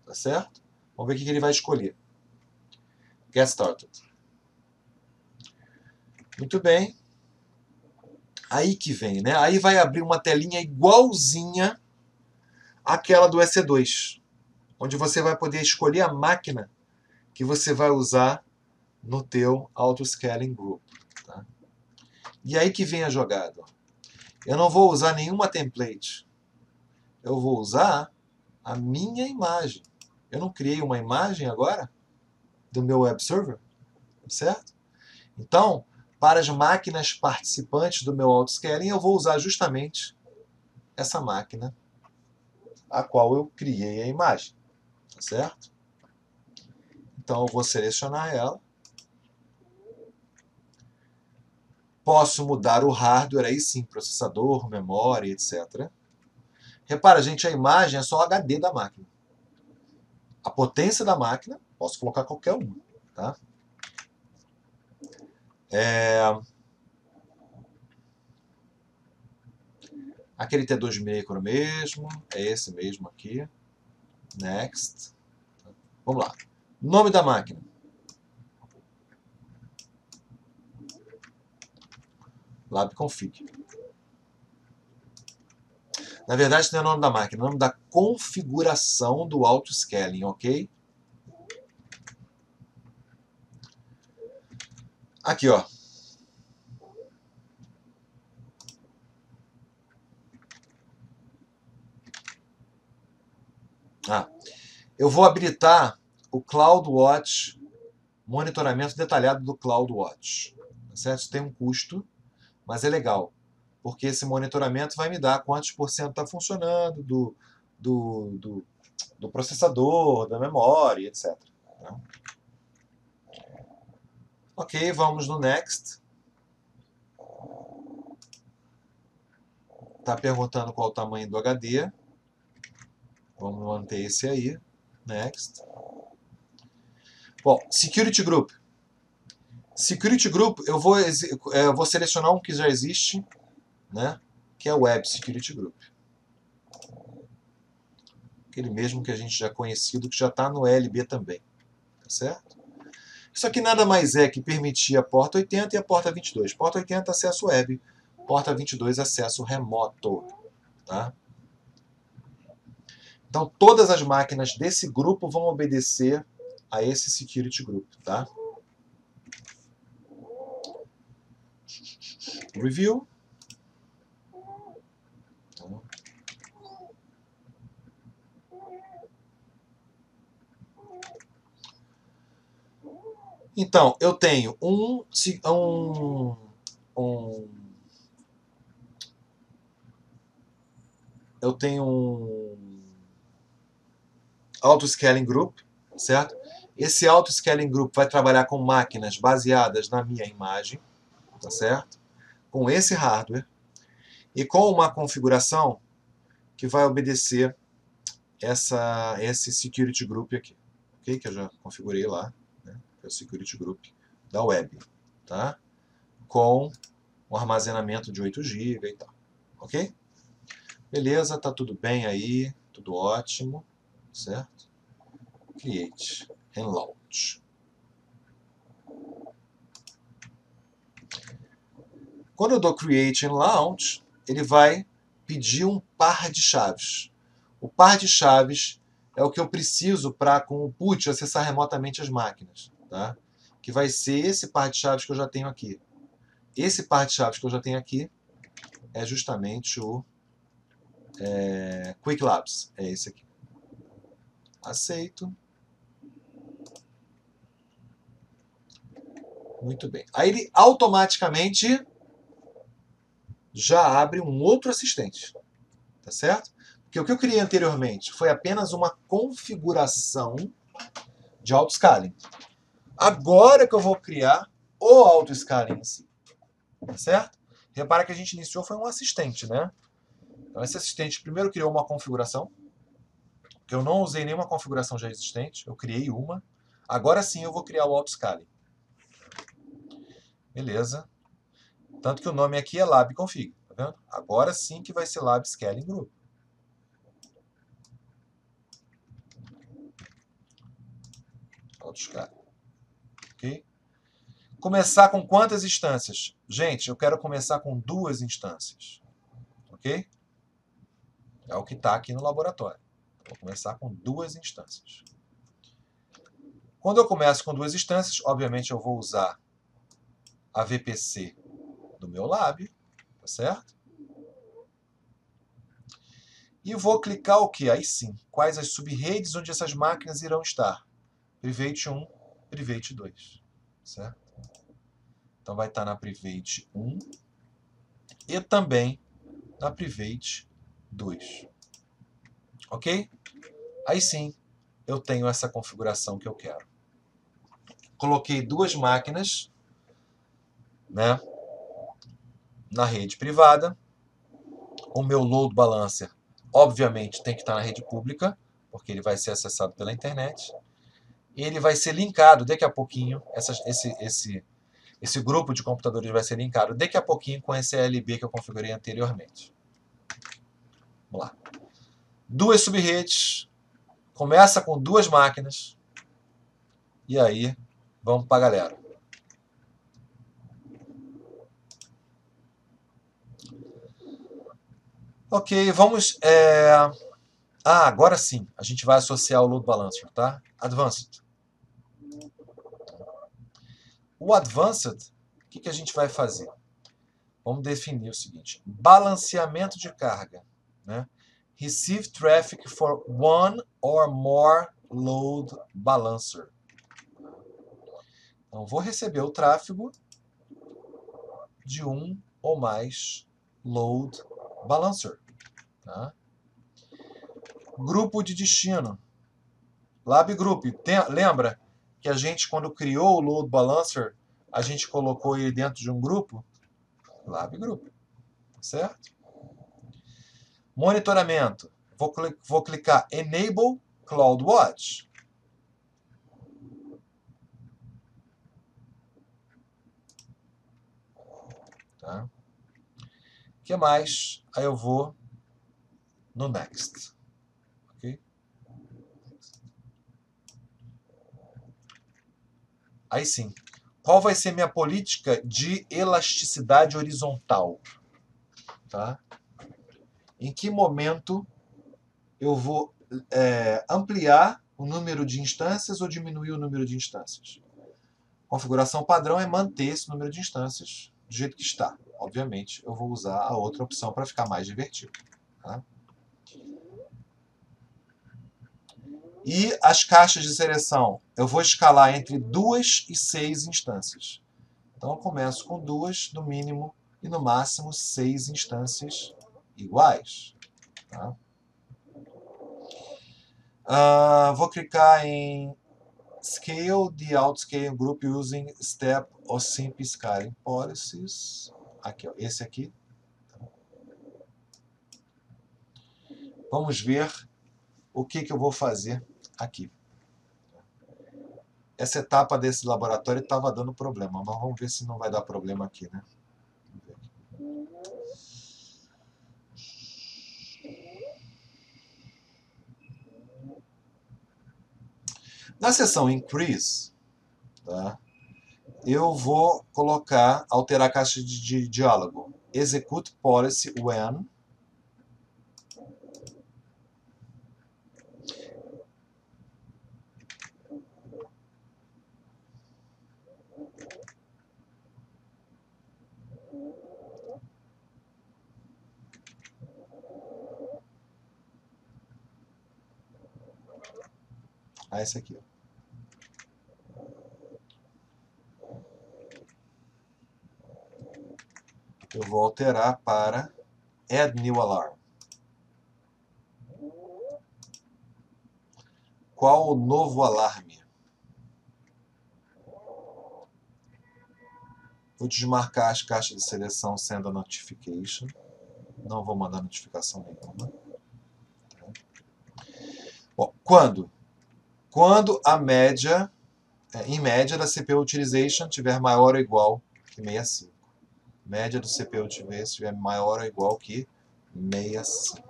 tá certo? Vamos ver o que ele vai escolher. Get started. Muito bem. Aí que vem, né? Aí vai abrir uma telinha igualzinha àquela do EC2, onde você vai poder escolher a máquina que você vai usar no teu Auto Scaling Group. Tá? E aí que vem a jogada. Eu não vou usar nenhuma template. Eu vou usar a minha imagem. Eu não criei uma imagem agora do meu web server, certo? Então, para as máquinas participantes do meu autoscaling, eu vou usar justamente essa máquina a qual eu criei a imagem, tá certo? Então, eu vou selecionar ela. Posso mudar o hardware, aí sim, processador, memória, etc. Repara, gente, a imagem é só o HD da máquina. A potência da máquina, posso colocar qualquer uma, tá? Aquele T2 micro mesmo, é esse mesmo aqui. Next. Vamos lá. Nome da máquina. LabConfig. Na verdade, não é o nome da máquina, é o nome da configuração do autoscaling, ok? Aqui, ó. Eu vou habilitar o CloudWatch, monitoramento detalhado do CloudWatch. Tá certo? Isso tem um custo, mas é legal, porque esse monitoramento vai me dar quantos por cento está funcionando do processador, da memória, etc. Tá? Ok, vamos no Next. Está perguntando qual o tamanho do HD. Vamos manter esse aí. Next. Bom, Security Group. Security Group, eu vou selecionar um que já existe, né? Que é o Web Security Group. Aquele mesmo que a gente já é conhecido, que já está no LB também. Tá certo? Isso aqui nada mais é que permitir a porta 80 e a porta 22. Porta 80, acesso web. Porta 22, acesso remoto. Tá? Então, todas as máquinas desse grupo vão obedecer a esse Security Group. Tá? Review. Então, eu tenho eu tenho um Auto-Scaling Group, certo? Esse Auto-Scaling Group vai trabalhar com máquinas baseadas na minha imagem, tá certo? Com esse hardware e com uma configuração que vai obedecer esse Security Group aqui, ok? Que eu já configurei lá, né? Que é o Security Group da web, tá? Com um armazenamento de 8 GB e tal, ok? Beleza, tá tudo bem aí, tudo ótimo, certo? Create and Launch. Quando eu dou Create and Launch, ele vai pedir um par de chaves. O par de chaves é o que eu preciso para, com o PUT, acessar remotamente as máquinas. Tá? Que vai ser esse par de chaves que eu já tenho aqui. Esse par de chaves que eu já tenho aqui é justamente o Quick Labs. É esse aqui. Aceito. Muito bem. Aí ele automaticamente já abre um outro assistente. Tá certo? Porque o que eu criei anteriormente foi apenas uma configuração de autoscaling. Agora que eu vou criar o autoscaling em si. Tá certo? Repara que a gente iniciou foi um assistente, né? Então esse assistente primeiro criou uma configuração, que eu não usei nenhuma configuração já existente, eu criei uma. Agora sim eu vou criar o autoscaling. Beleza. Tanto que o nome aqui é lab config, tá vendo? Agora sim que vai ser lab scaling group. Outros caras. Ok? Começar com quantas instâncias? Gente, eu quero começar com 2 instâncias. Ok? É o que está aqui no laboratório. Vou começar com 2 instâncias. Quando eu começo com 2 instâncias, obviamente eu vou usar a VPC do meu lab, tá certo? E vou clicar o que? Aí sim, quais as subredes onde essas máquinas irão estar? Private 1, Private 2, certo? Então vai estar na Private 1 e também na Private 2. Ok? Aí sim, eu tenho essa configuração que eu quero. Coloquei 2 máquinas, né, na rede privada. O meu load balancer, obviamente, tem que estar na rede pública, porque ele vai ser acessado pela internet. E ele vai ser linkado daqui a pouquinho, esse grupo de computadores vai ser linkado daqui a pouquinho com esse ALB que eu configurei anteriormente. Vamos lá. 2 subredes, começa com 2 máquinas, e aí vamos para a galera. Ok, vamos... agora sim, a gente vai associar o load balancer, tá? Advanced. O Advanced, o que a gente vai fazer? Vamos definir o seguinte: balanceamento de carga, né? Receive traffic for one or more load balancer. Então, vou receber o tráfego de um ou mais load balancer. Tá? Grupo de destino. Lab Group. Lembra que a gente, quando criou o load balancer, a gente colocou ele dentro de um grupo? Lab Group. Certo? Monitoramento. Vou clicar Enable CloudWatch. Tá? O que mais? Aí eu vou no Next. Okay? Aí sim. Qual vai ser minha política de elasticidade horizontal? Tá? Em que momento eu vou ampliar o número de instâncias ou diminuir o número de instâncias? Configuração padrão é manter esse número de instâncias do jeito que está. Obviamente, eu vou usar a outra opção para ficar mais divertido. Tá? E as caixas de seleção, eu vou escalar entre 2 e 6 instâncias. Então eu começo com 2, no mínimo, e no máximo 6 instâncias iguais. Tá? Vou clicar em Scale the Outscale Group using Step or Simple Scaling Policies. Aqui, ó, esse aqui. Vamos ver o que eu vou fazer aqui. Essa etapa desse laboratório estava dando problema, mas vamos ver se não vai dar problema aqui, né? Na seção Increase, tá? Eu vou alterar a caixa de diálogo. Execute policy when esse aqui. Eu vou alterar para Add New Alarm. Qual o novo alarme? Vou desmarcar as caixas de seleção Send a Notification. Não vou mandar notificação nenhuma. Bom, quando? Quando a média, em média, da CPU Utilization tiver maior ou igual que que 65. Média do CPU se estiver maior ou igual que 65.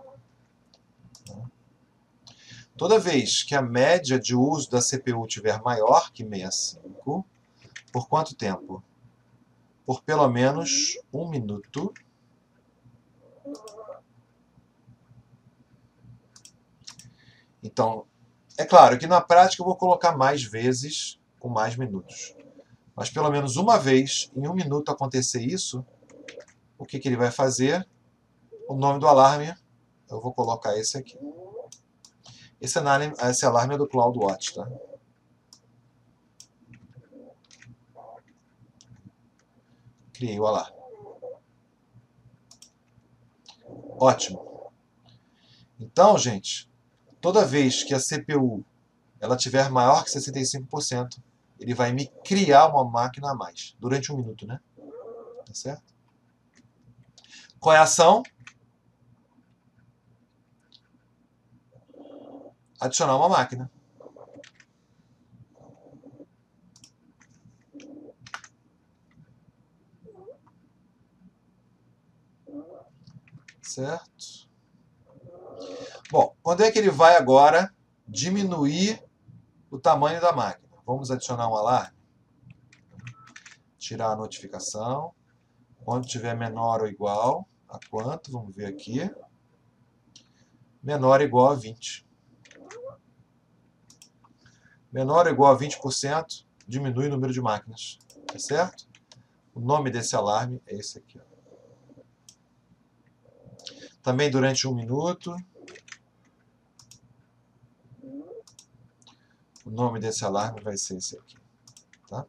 Toda vez que a média de uso da CPU estiver maior que 65, por quanto tempo? Por pelo menos 1 minuto. Então, é claro que na prática eu vou colocar mais vezes com mais minutos. Mas pelo menos uma vez, em 1 minuto acontecer isso, o que ele vai fazer? O nome do alarme, eu vou colocar esse aqui. Esse alarme é do CloudWatch, tá? Criei o alarme. Ótimo. Então, gente, toda vez que a CPU ela tiver maior que 65%, ele vai me criar uma máquina a mais, durante 1 minuto, né? Tá certo? Qual é a ação? Adicionar uma máquina. Certo? Bom, quando é que ele vai agora diminuir o tamanho da máquina? Vamos adicionar um alarme. Tirar a notificação. Quando tiver menor ou igual a quanto? Vamos ver aqui. Menor ou igual a 20. Menor ou igual a 20%, diminui o número de máquinas. Tá certo? O nome desse alarme é esse aqui. Ó. Também durante 1 minuto. O nome desse alarme vai ser esse aqui. Tá?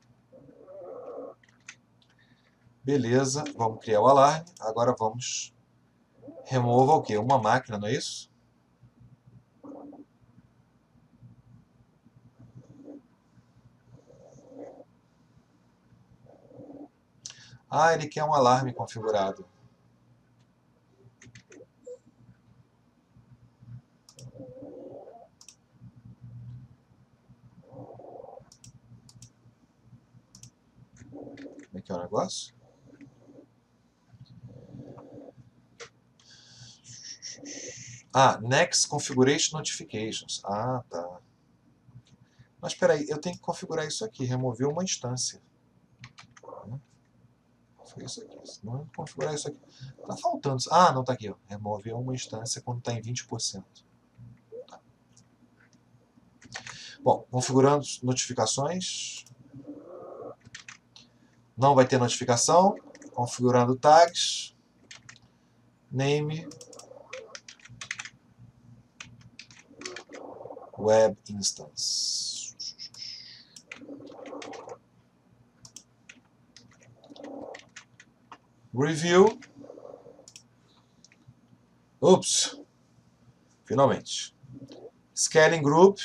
Beleza, vamos criar o alarme. Agora vamos remover o quê? Uma máquina, não é isso? Ah, ele quer um alarme configurado. Como é que é o negócio? Ah, Next Configuration Notifications. Ah, tá. Mas espera aí, eu tenho que configurar isso aqui, remover uma instância. Foi isso aqui. Não configurar isso aqui. Tá faltando. Ah, não, tá aqui. Ó. Remover uma instância quando está em 20%. Tá. Bom, configurando notificações. Não vai ter notificação. Configurando tags. Name. Web Instance. Review. Ups. Finalmente. Scaling Group.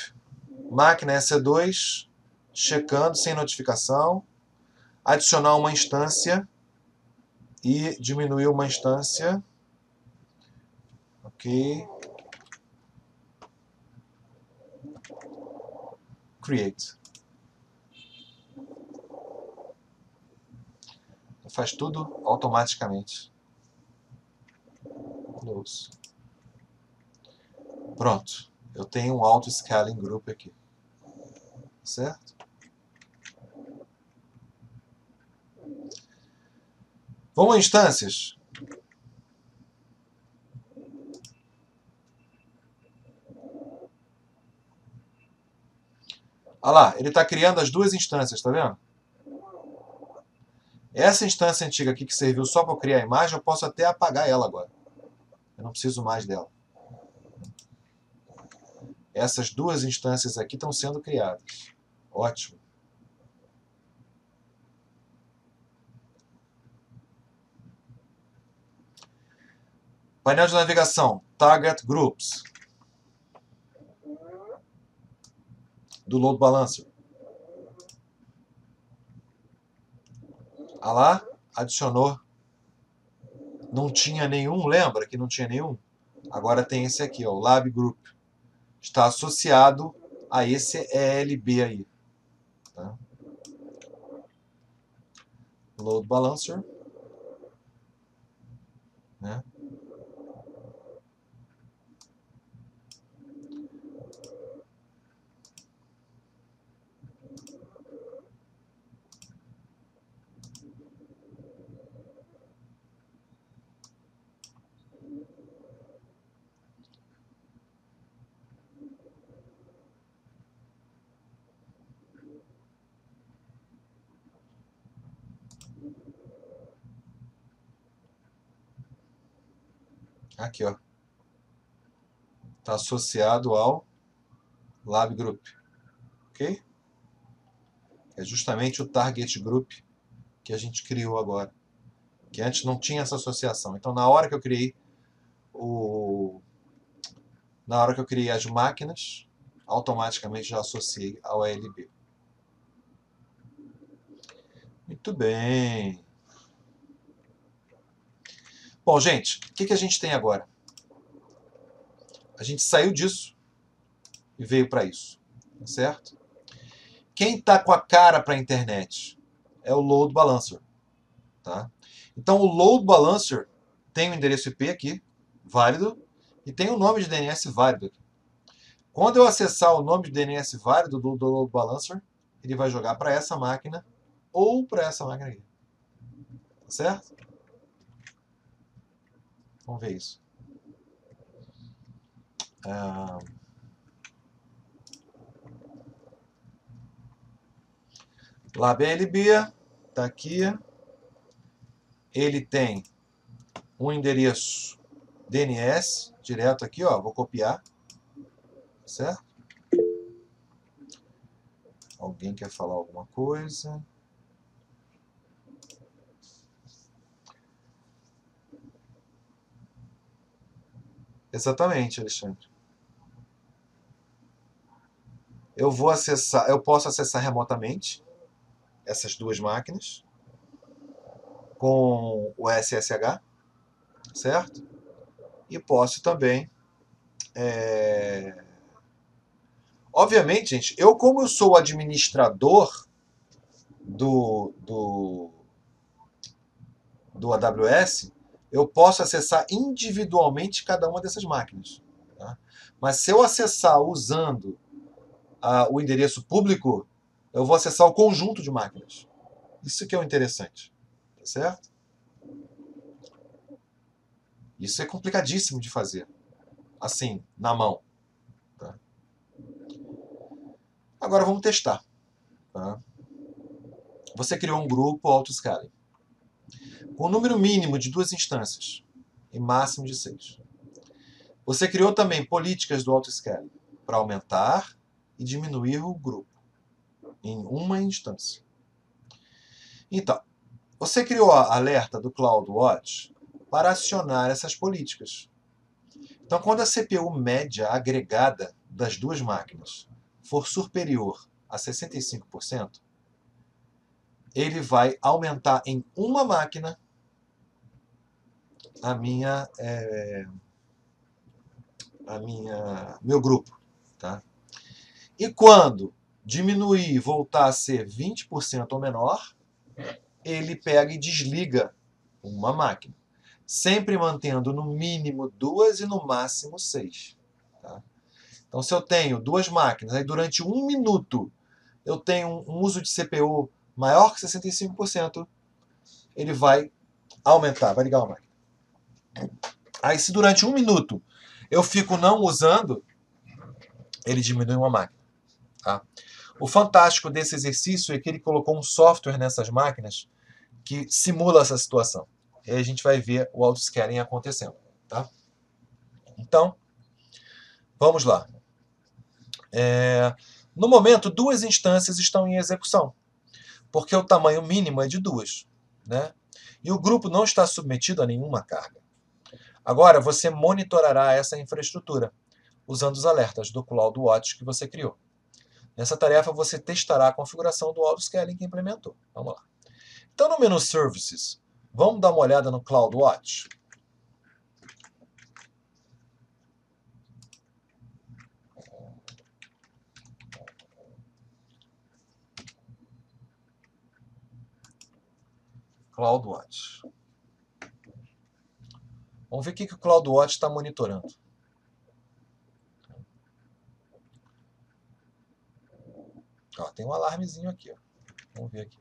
Máquina EC2. Checando sem notificação. Adicionar uma instância. E diminuir uma instância. Ok. Create. Faz tudo automaticamente. Close. Pronto. Eu tenho um auto-scaling group aqui. Certo? Vamos a instâncias. Olha lá, ele está criando as duas instâncias, tá vendo? Essa instância antiga aqui que serviu só para eu criar a imagem, eu posso até apagar ela agora. Eu não preciso mais dela. Essas duas instâncias aqui estão sendo criadas. Ótimo. Painel de navegação. Target Groups. Do Load Balancer. Ah lá, adicionou. Não tinha nenhum, lembra que não tinha nenhum? Agora tem esse aqui, ó, o Lab Group. Está associado a esse ELB aí. Tá? load balancer, né? Aqui, ó. Está associado ao Lab Group, ok? É justamente o Target Group que a gente criou agora, que antes não tinha essa associação. Então, na hora que eu criei as máquinas, automaticamente já associei ao ALB. Muito bem. Bom, gente, o que a gente tem agora? A gente saiu disso e veio para isso, tá certo? Quem está com a cara para a internet é o load balancer, tá? Então, o load balancer tem o endereço IP aqui, válido, e tem o nome de DNS válido aqui. Quando eu acessar o nome de DNS válido do load balancer, ele vai jogar para essa máquina ou para essa máquina aqui. Tá certo? Vamos ver isso. LabLB está aqui. Ele tem um endereço DNS direto aqui, ó. Vou copiar. Certo? Alguém quer falar alguma coisa? Exatamente, Alexandre. Eu posso acessar remotamente essas duas máquinas com o SSH, certo? E posso também, obviamente, gente, como eu sou o administrador do AWS, eu posso acessar individualmente cada uma dessas máquinas. Tá? Mas se eu acessar usando o endereço público, eu vou acessar o conjunto de máquinas. Isso que é o interessante. Tá certo? Isso é complicadíssimo de fazer. Assim, na mão. Tá? Agora vamos testar. Tá? Você criou um grupo autoscaling com um número mínimo de 2 instâncias e máximo de 6. Você criou também políticas do autoscaling para aumentar e diminuir o grupo em uma instância. Então, você criou a alerta do CloudWatch para acionar essas políticas. Então, quando a CPU média agregada das duas máquinas for superior a 65%, ele vai aumentar em uma máquina meu grupo, tá? E quando diminuir e voltar a ser 20% ou menor, ele pega e desliga uma máquina, sempre mantendo no mínimo 2 e no máximo 6. Tá? Então, se eu tenho duas máquinas, aí durante 1 minuto eu tenho um uso de CPU maior que 65%, ele vai aumentar, vai ligar uma máquina. Aí, se durante 1 minuto eu fico não usando, ele diminui uma máquina. Tá? O fantástico desse exercício é que ele colocou um software nessas máquinas que simula essa situação. E aí a gente vai ver o autoscaling acontecendo. Tá? Então, vamos lá. No momento, 2 instâncias estão em execução, porque o tamanho mínimo é de 2. Né? E o grupo não está submetido a nenhuma carga. Agora, você monitorará essa infraestrutura usando os alertas do CloudWatch que você criou. Nessa tarefa, você testará a configuração do autoscaling que implementou. Vamos lá. Então, no menu Services, vamos dar uma olhada no CloudWatch. CloudWatch. Vamos ver o que o CloudWatch está monitorando. Ó, tem um alarmezinho aqui. Ó. Vamos ver aqui.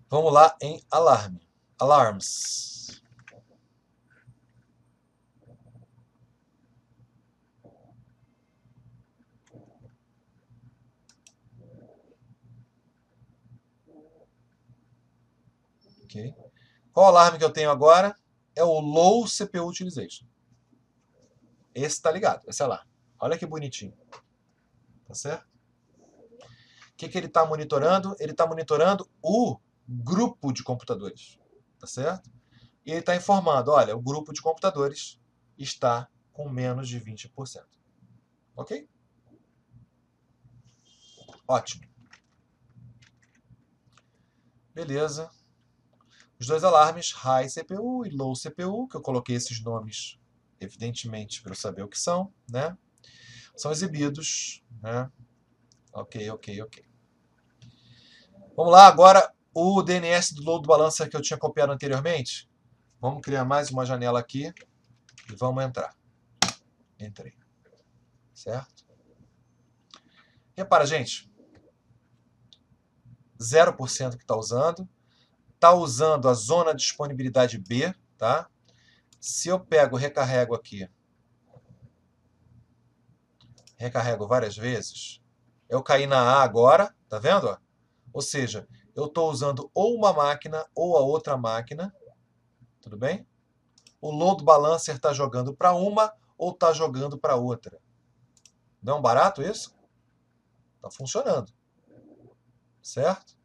Vamos lá em alarme. Alarms. Ok. Qual alarme que eu tenho agora? É o Low CPU Utilization. Esse está ligado, esse alarme. Olha que bonitinho. Tá certo? O que ele está monitorando? Ele está monitorando o grupo de computadores. Tá certo? E ele está informando, olha, o grupo de computadores está com menos de 20%. Ok? Ótimo. Beleza. Os dois alarmes, High CPU e Low CPU, que eu coloquei esses nomes, evidentemente, para eu saber o que são, né? São exibidos, né? Ok. Vamos lá, agora o DNS do Load Balancer que eu tinha copiado anteriormente. Vamos criar mais uma janela aqui e vamos entrar. Entrei. Certo? Repara, gente. 0% que está usando. Está usando a zona de disponibilidade B, tá? Se eu pego, recarrego aqui, recarrego várias vezes, eu caí na A agora, tá vendo? Ou seja, eu estou usando ou uma máquina ou a outra máquina, tudo bem? O load balancer está jogando para uma ou está jogando para outra. Não é um barato isso? Está funcionando, certo?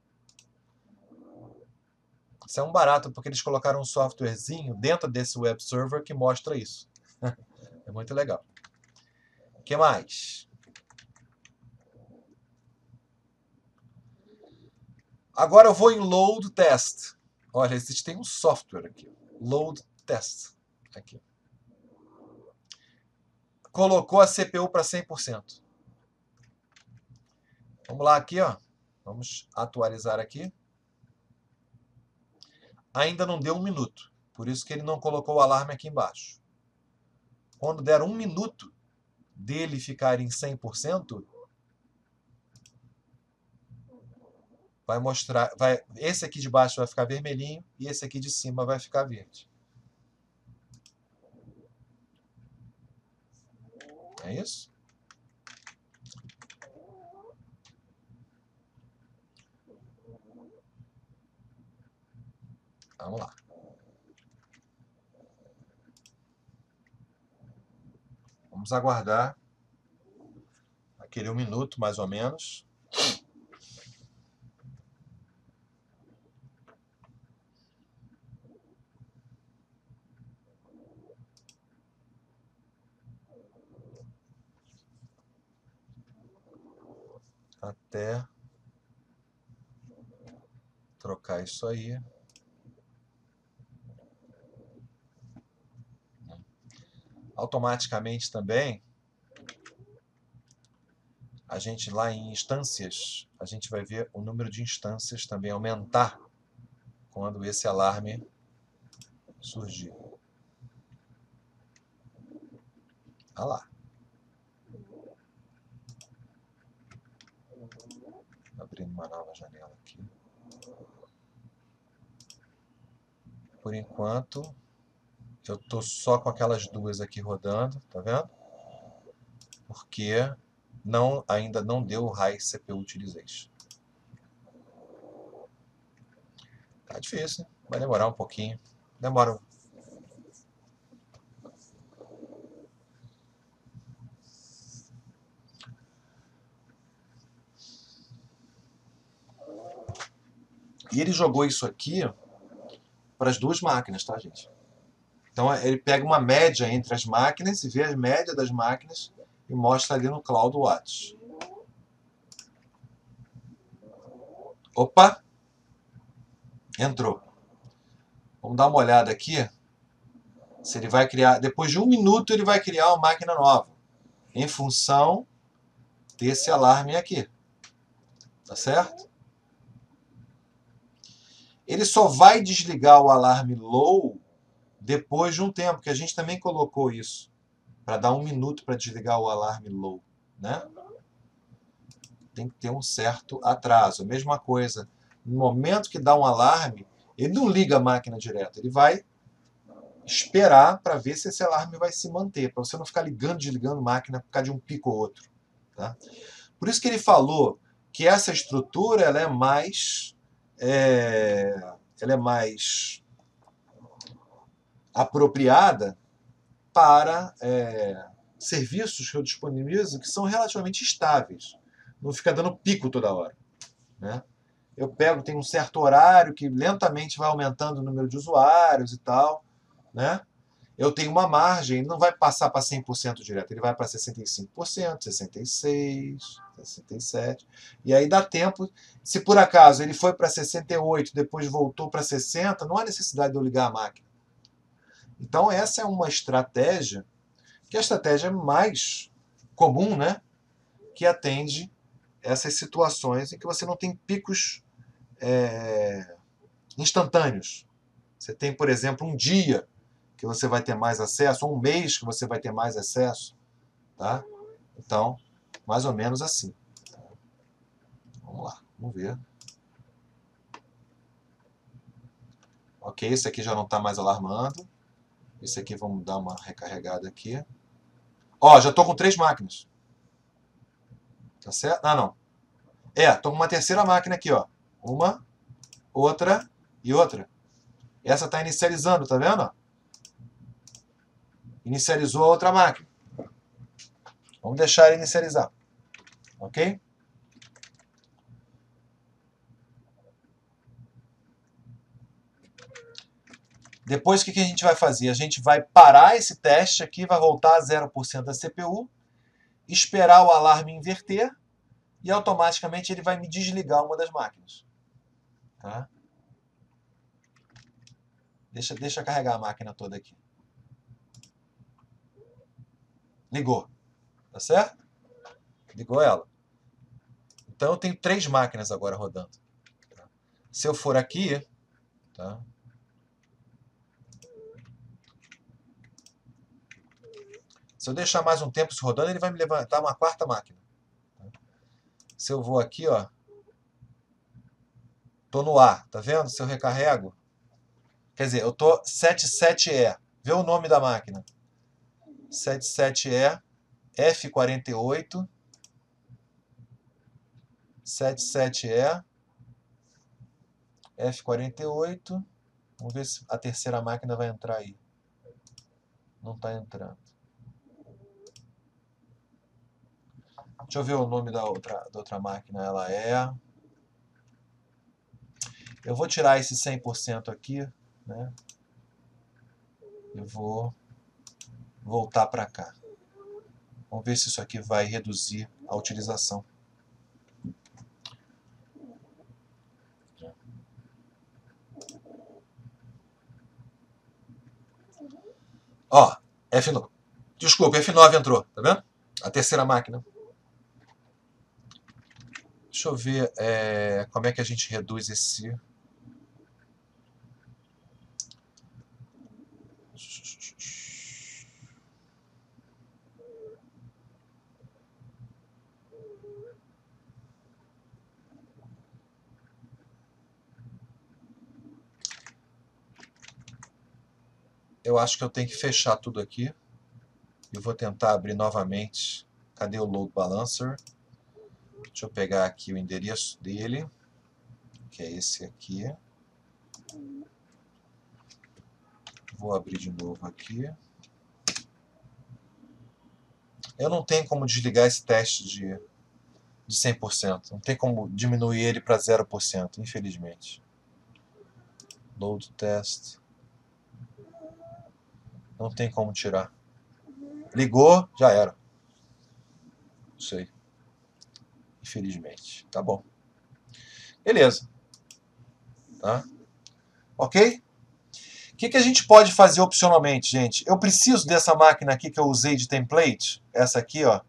Isso é um barato porque eles colocaram um softwarezinho dentro desse web server que mostra isso. É muito legal. O que mais? Agora eu vou em Load Test. Olha, existe um software aqui. Load Test. Aqui. Colocou a CPU para 100%. Vamos lá aqui, ó. Vamos atualizar aqui. Ainda não deu 1 minuto. Por isso que ele não colocou o alarme aqui embaixo. Quando der 1 minuto dele ficar em 100%, vai mostrar, esse aqui de baixo vai ficar vermelhinho e esse aqui de cima vai ficar verde. É isso? Vamos lá. Vamos aguardar aquele 1 minuto, mais ou menos. Até trocar isso aí. Automaticamente também, a gente lá em instâncias, a gente vai ver o número de instâncias também aumentar quando esse alarme surgir. Olha lá. Abrindo uma nova janela aqui. Por enquanto, eu estou só com aquelas duas aqui rodando, tá vendo? Porque ainda não deu o High CPU Utilization. Tá difícil, né? Vai demorar um pouquinho. Demora. E ele jogou isso aqui para as duas máquinas, tá, gente? Então ele pega uma média entre as máquinas e vê a média das máquinas e mostra ali no CloudWatch. Opa! Entrou. Vamos dar uma olhada aqui. Se ele vai criar. Depois de 1 minuto, ele vai criar uma máquina nova. Em função desse alarme aqui. Tá certo? ele só vai desligar o alarme low depois de um tempo, que a gente também colocou isso, para dar 1 minuto para desligar o alarme low, né? Tem que ter um certo atraso. A mesma coisa, no momento que dá um alarme, ele não liga a máquina direto, ele vai esperar para ver se esse alarme vai se manter, para você não ficar ligando, desligando a máquina por causa de um pico ou outro. Tá? Por isso que ele falou que essa estrutura ela é mais apropriada para serviços que eu disponibilizo que são relativamente estáveis. Não fica dando pico toda hora. Né? Eu pego, tem um certo horário que lentamente vai aumentando o número de usuários e tal. Né? Eu tenho uma margem, ele não vai passar para 100% direto, ele vai para 65%, 66%, 67%. E aí dá tempo, se por acaso ele foi para 68%, depois voltou para 60%, não há necessidade de eu ligar a máquina. Então essa é uma estratégia, que é a estratégia mais comum, né? Que atende essas situações em que você não tem picos instantâneos. Você tem, por exemplo, um dia que você vai ter mais acesso, ou um mês que você vai ter mais acesso. Tá? Então, mais ou menos assim. Vamos lá, vamos ver. Ok, esse aqui já não está mais alarmando. Esse aqui vamos dar uma recarregada aqui. Ó, já estou com 3 máquinas. Tá certo? Ah, não. Estou com uma terceira máquina aqui, ó. Uma, outra e outra. Essa está inicializando, tá vendo? Inicializou a outra máquina. Vamos deixar ele inicializar. Ok? Depois, o que a gente vai fazer? A gente vai parar esse teste aqui, vai voltar a 0% da CPU, esperar o alarme inverter e automaticamente ele vai me desligar uma das máquinas. Tá? Deixa carregar a máquina toda aqui. Ligou. Tá certo? Ligou ela. Então eu tenho 3 máquinas agora rodando. Tá? Se eu for aqui, tá? Se eu deixar mais um tempo se rodando, ele vai me levantar uma 4ª máquina. Tá? Se eu vou aqui, ó, tô no A, tá vendo? Se eu recarrego, quer dizer, eu tô 77E. Vê o nome da máquina. 77E F48 77E F48. Vamos ver se a terceira máquina vai entrar aí. Não está entrando. Deixa eu ver o nome da outra máquina. Ela é... Eu vou tirar esse 100% aqui, né? Eu vou voltar para cá. Vamos ver se isso aqui vai reduzir a utilização. Ó, F9. Desculpa, F9 entrou, tá vendo? A terceira máquina. Deixa eu ver como é que a gente reduz esse... Eu acho que eu tenho que fechar tudo aqui. Eu vou tentar abrir novamente. Cadê o Load Balancer? Deixa eu pegar aqui o endereço dele, que é esse aqui. Vou abrir de novo aqui. Eu não tenho como desligar esse teste de 100%. Não tem como diminuir ele para 0%, infelizmente. Load test. Não tem como tirar. Ligou, já era. Isso aí. Infelizmente. Tá bom. Beleza. Tá? Ok? O que a gente pode fazer opcionalmente, gente? Eu preciso dessa máquina aqui que eu usei de template. Essa aqui, ó.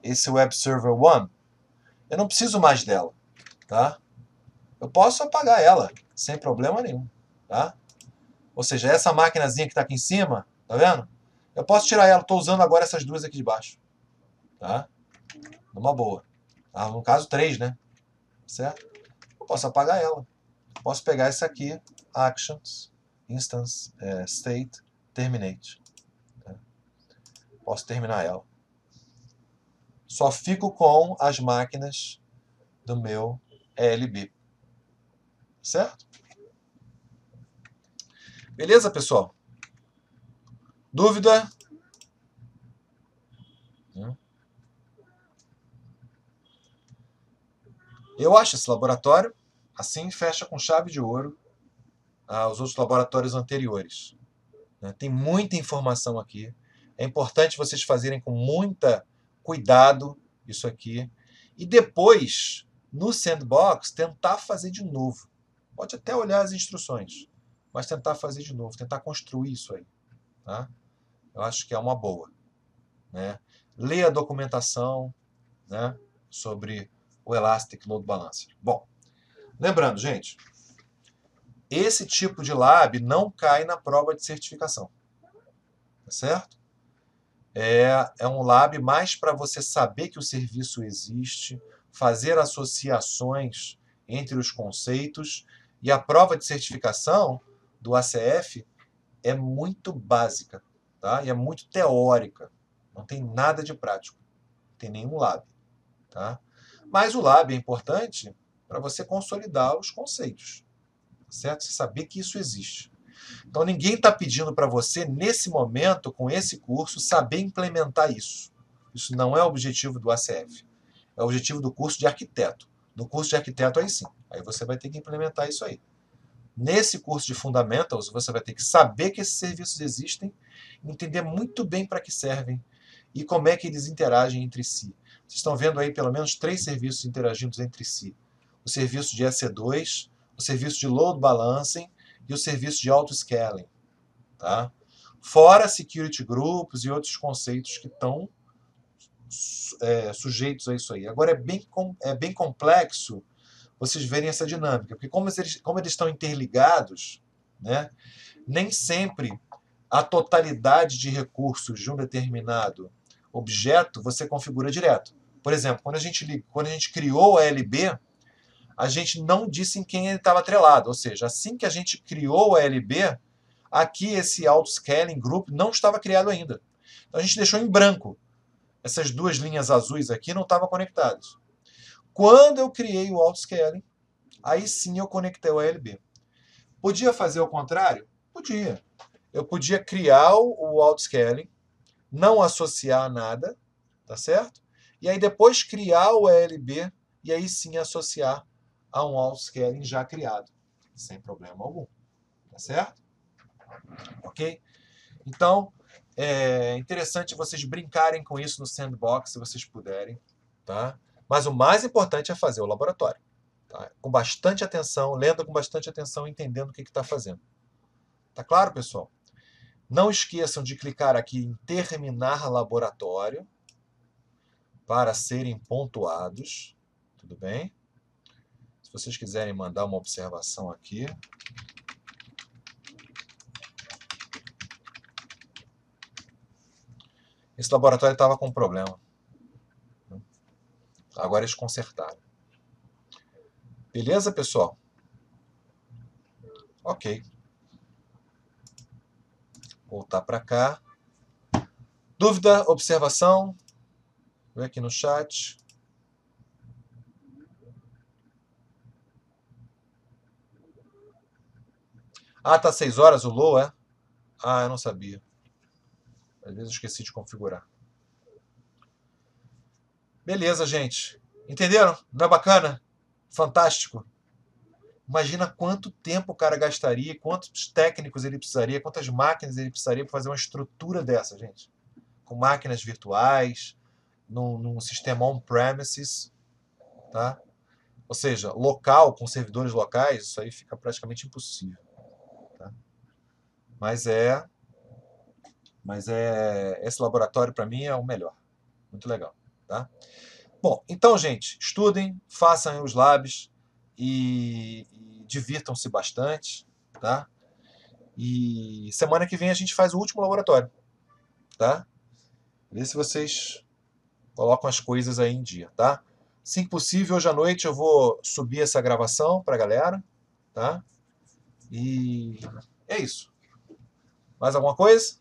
Esse Web Server 1. Eu não preciso mais dela. Tá? eu posso apagar ela, sem problema nenhum, tá? Ou seja, essa maquinazinha que está aqui em cima, tá vendo? Eu posso tirar ela, estou usando agora essas duas aqui de baixo, tá? Numa boa. Ah, no caso, 3, né? Certo? Eu posso apagar ela. Posso pegar essa aqui, Actions, Instance, State, Terminate. Tá? Posso terminar ela. Só fico com as máquinas do meu ELB. Certo? Beleza, pessoal? Dúvida? Eu acho esse laboratório, assim fecha com chave de ouro os outros laboratórios anteriores. Tem muita informação aqui. É importante vocês fazerem com muita cuidado isso aqui. E depois, no sandbox, tentar fazer de novo. Pode até olhar as instruções, mas tentar fazer de novo, tentar construir isso aí. Tá? Eu acho que é uma boa. Né? Ler a documentação, né, sobre o Elastic Load Balancer. Bom, lembrando, gente, esse tipo de lab não cai na prova de certificação. Tá certo? É um lab mais para você saber que o serviço existe, fazer associações entre os conceitos, e a prova de certificação do ACF é muito básica, tá? E é muito teórica. Não tem nada de prático. Não tem nenhum lab. Tá? Mas o lab é importante para você consolidar os conceitos. Certo? Você saber que isso existe. Então ninguém está pedindo para você, nesse momento, com esse curso, saber implementar isso. Isso não é o objetivo do ACF. É o objetivo do curso de arquiteto. No curso de arquiteto, aí sim. Aí você vai ter que implementar isso aí. Nesse curso de Fundamentals, você vai ter que saber que esses serviços existem, entender muito bem para que servem e como é que eles interagem entre si. Vocês estão vendo aí pelo menos 3 serviços interagindo entre si. O serviço de EC2, o serviço de Load Balancing e o serviço de Auto-Scaling. Tá? Fora Security Groups e outros conceitos que estão sujeitos a isso aí. Agora, é bem complexo vocês verem essa dinâmica, porque como eles estão interligados, né, nem sempre a totalidade de recursos de um determinado objeto você configura direto. Por exemplo, quando a gente criou a LB, a gente não disse em quem ele estava atrelado, ou seja, assim que a gente criou a LB, aqui esse Auto-Scaling Group não estava criado ainda. Então a gente deixou em branco. Essas duas linhas azuis aqui não estavam conectadas. Quando eu criei o Auto-Scaling, aí sim eu conectei o ALB. Podia fazer o contrário? Podia. Eu podia criar o Auto-Scaling, não associar nada, tá certo? E aí depois criar o ALB e aí sim associar a um Auto-Scaling já criado, sem problema algum. Tá certo? Ok? Então, é interessante vocês brincarem com isso no sandbox, se vocês puderem. Tá? Mas o mais importante é fazer o laboratório. Tá? Com bastante atenção, lendo com bastante atenção, entendendo o que está fazendo. Tá claro, pessoal? Não esqueçam de clicar aqui em terminar laboratório para serem pontuados. Tudo bem? Se vocês quiserem mandar uma observação aqui. Esse laboratório estava com problema. Agora eles consertaram. Beleza, pessoal? Ok. Voltar para cá. Dúvida, observação? Vou aqui no chat. Ah, tá 6 horas o low, é? Ah, eu não sabia. Às vezes eu esqueci de configurar. Beleza, gente. Entenderam? Não é bacana? Fantástico. Imagina quanto tempo o cara gastaria, quantos técnicos ele precisaria, quantas máquinas ele precisaria para fazer uma estrutura dessa, gente. Com máquinas virtuais, num sistema on-premises, tá? Ou seja, local, com servidores locais, isso aí fica praticamente impossível. Tá? Mas esse laboratório para mim é o melhor. Muito legal. Tá? Bom, então, gente, estudem, façam os labs e divirtam-se bastante, tá? E semana que vem a gente faz o último laboratório, tá? Vê se vocês colocam as coisas aí em dia, tá? Assim que possível, hoje à noite eu vou subir essa gravação pra galera, tá? E é isso. Mais alguma coisa?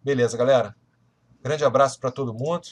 Beleza, galera. Grande abraço para todo mundo.